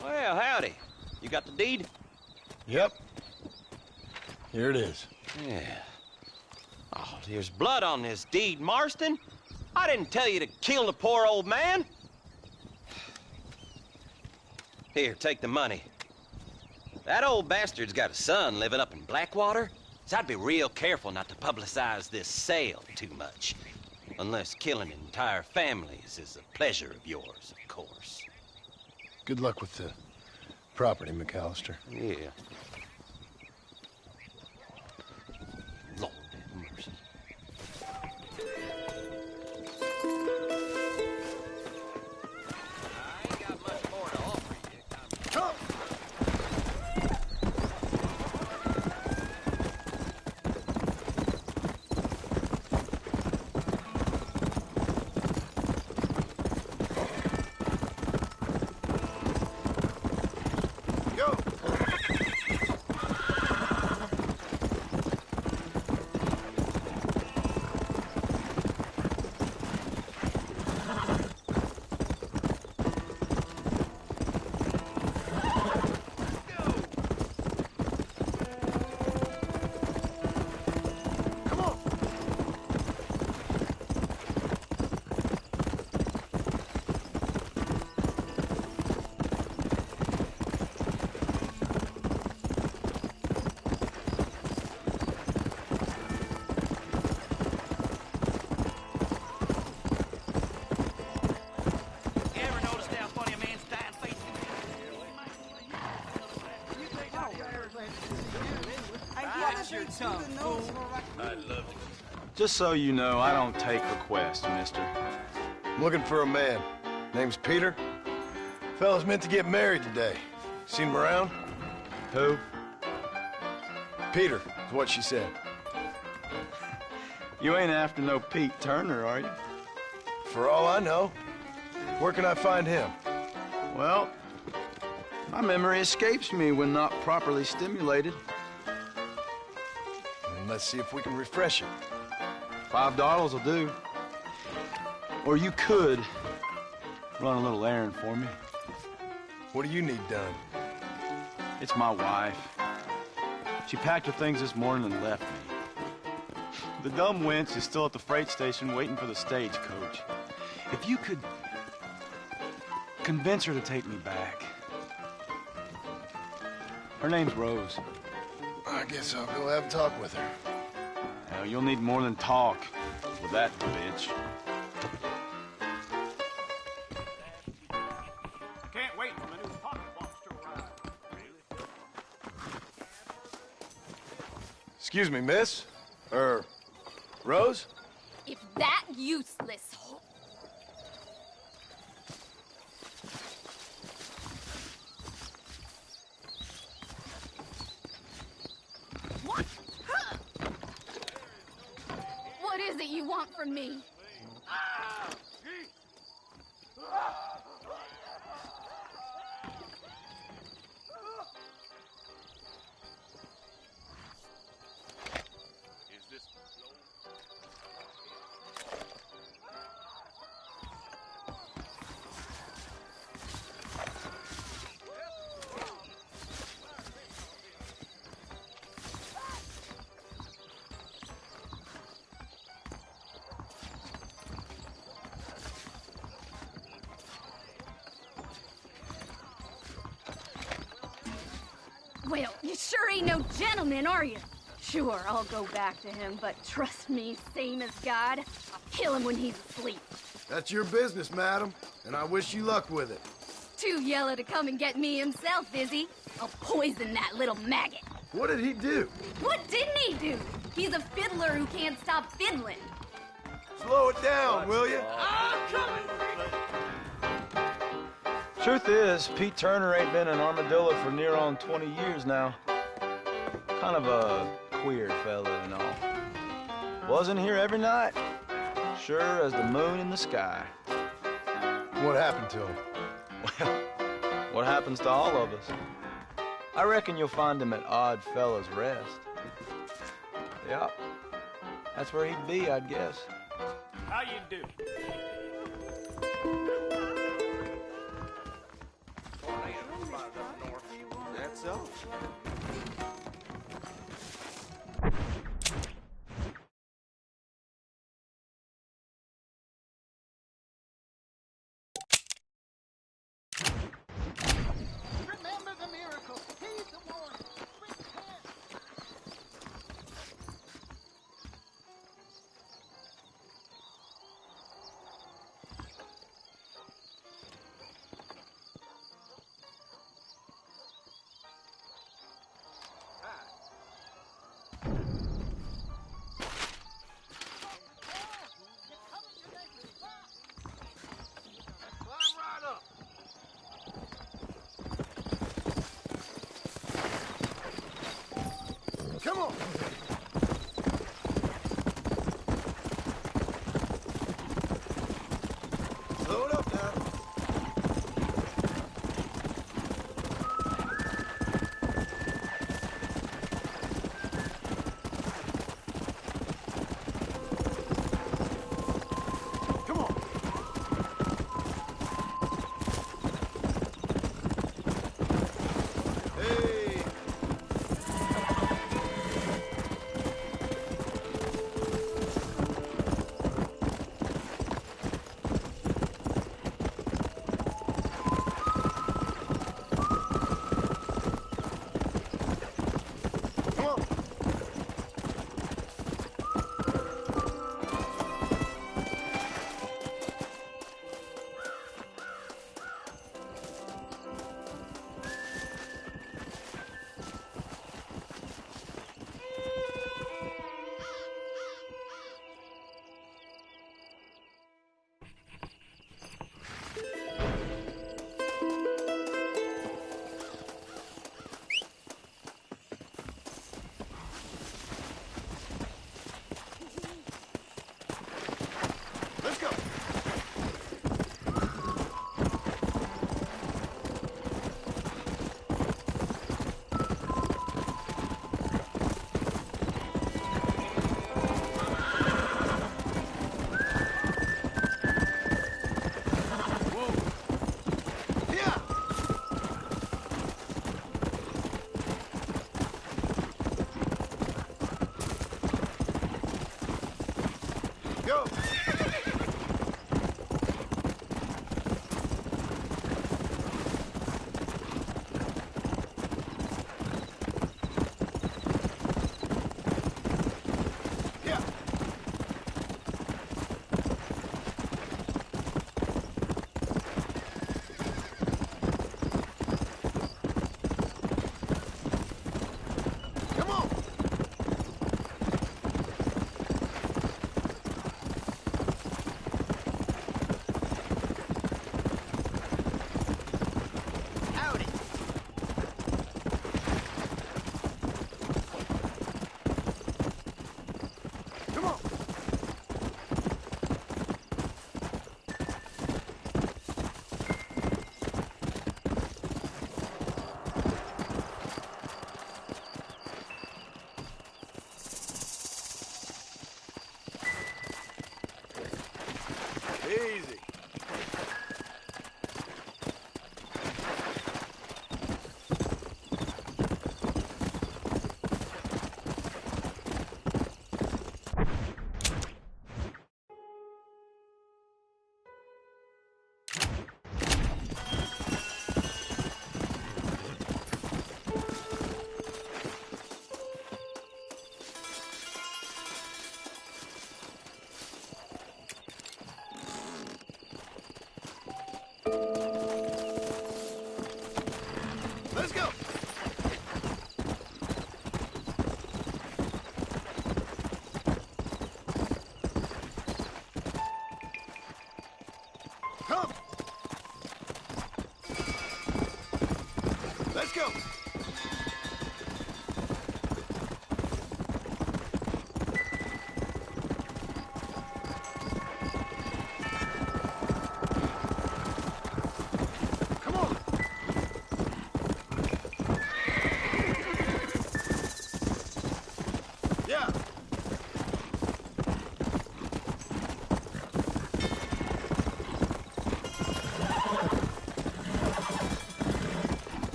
Well, howdy. You got the deed? Yep. Here it is. Yeah. Oh, there's blood on this deed, Marston. I didn't tell you to kill the poor old man. Here, take the money. That old bastard's got a son living up in Blackwater, so I'd be real careful not to publicize this sale too much. Unless killing entire families is a pleasure of yours, of course. Good luck with the property, McAllister. Yeah. Lord have mercy. I ain't got much more to offer you. Come! Go! Bite your tongue, fool. I love it. Just so you know, I don't take requests, mister. I'm looking for a man. Name's Peter. Fella's meant to get married today. Seen him around? Who? Peter, is what she said. You ain't after no Pete Turner, are you? For all I know. Where can I find him? Well, my memory escapes me when not properly stimulated. Let's see if we can refresh it. $5 will do. Or you could run a little errand for me. What do you need done? It's my wife. She packed her things this morning and left me. The dumb wench is still at the freight station waiting for the stagecoach. If you could convince her to take me back. Her name's Rose. I guess I'll go have a talk with her. Now, you'll need more than talk with that bitch. Can't wait for the new pocket watch to arrive. Excuse me, miss? Rose? If that useless What? What is it you want from me? Is this Well, you sure ain't no gentleman, are you? Sure, I'll go back to him, but trust me, same as God, I'll kill him when he's asleep. That's your business, madam, and I wish you luck with it. Too yellow to come and get me himself, is he? I'll poison that little maggot. What did he do? What didn't he do? He's a fiddler who can't stop fiddling. Slow it down, will you? I'm coming! Truth is, Pete Turner ain't been in Armadillo for near on 20 years now. Kind of a queer fella and all. Wasn't here every night. Sure as the moon in the sky. What happened to him? Well, what happens to all of us? I reckon you'll find him at Odd Fella's Rest. Yep. That's where he'd be, I'd guess. How you do? That's so. Remember the miracle. Heed the warning. Repent. Let's go! Come! Let's go! Yeah.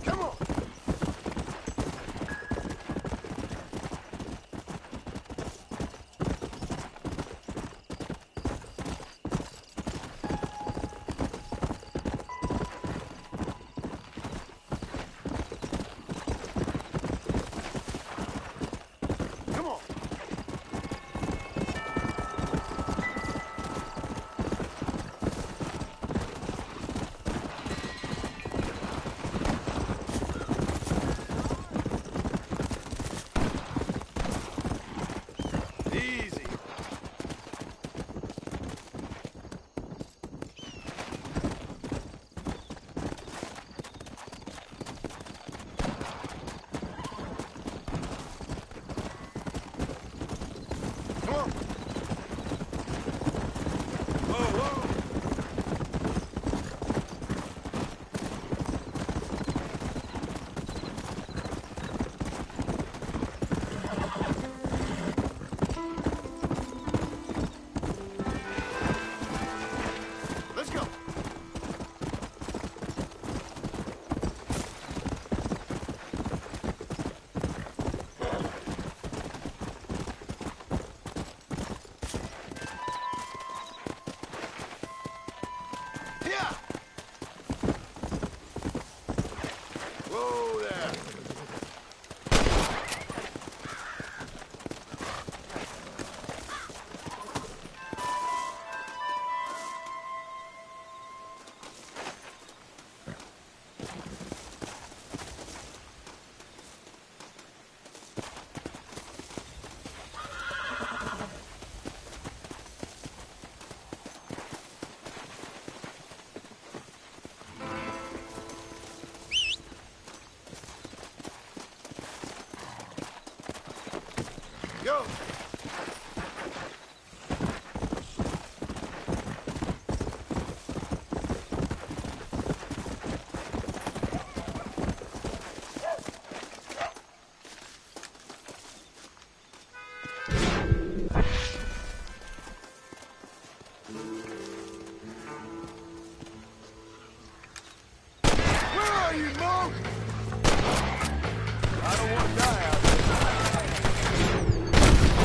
Come on. Come on. Easy. Come on. Whoa, whoa. Let's go. Yeah. Whoa there. Go. Where are you, Mo? I don't want to die out there.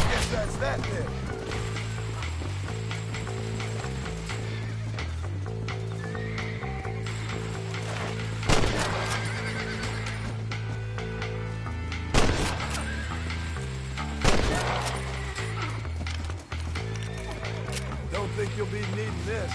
Guess that's that then. Don't think you'll be needing this.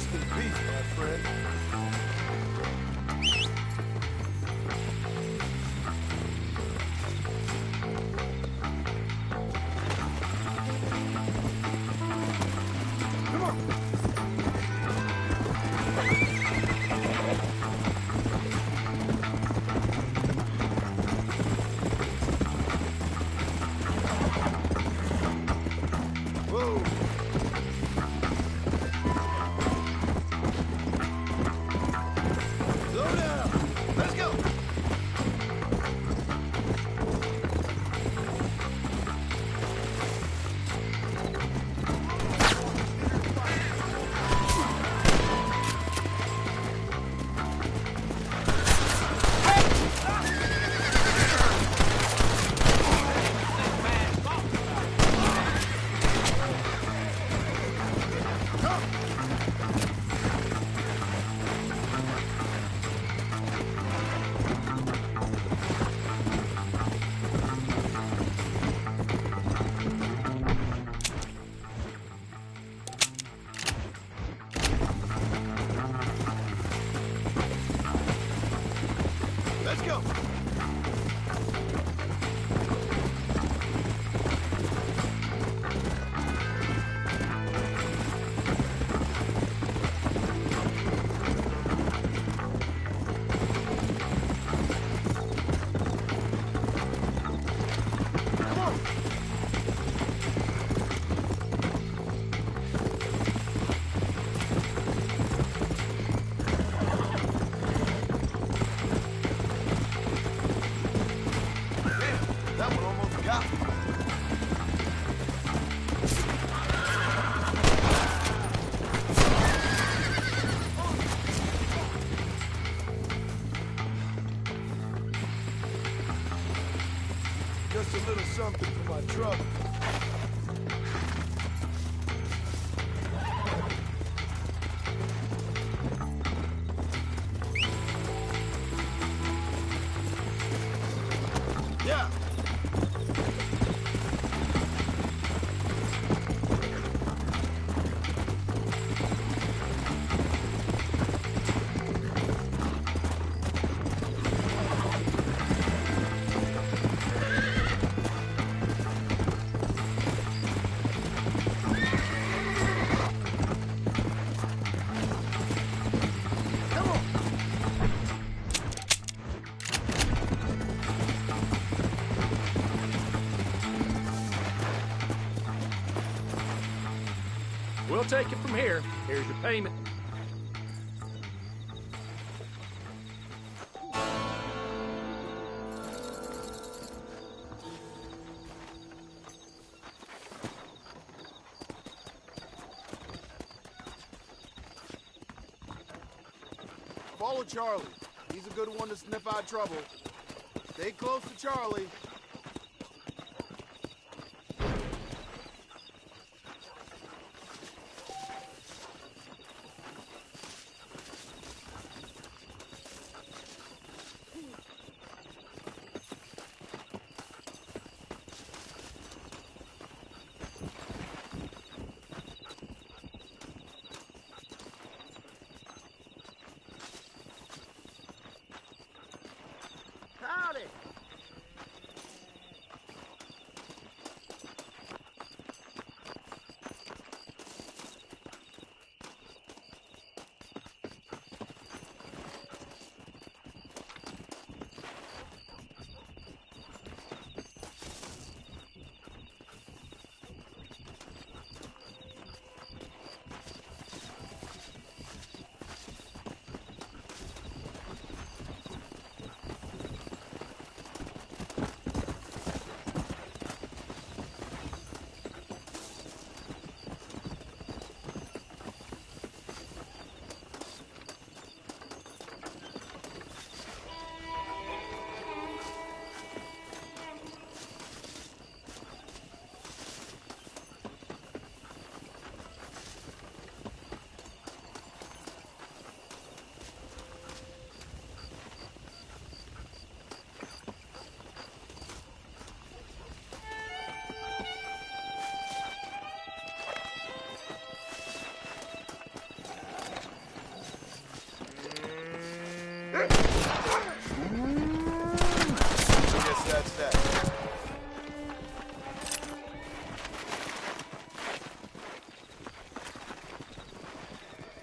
Rest in peace, my friend. Let's go. Just a little something for my trouble. Yeah. We'll take it from here. Here's your payment. Follow Charlie. He's a good one to sniff out trouble. Stay close to Charlie. Howdy.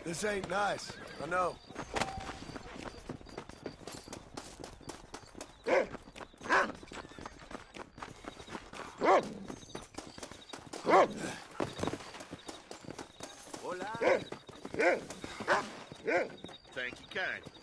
This ain't nice. I know. Thank you kindly.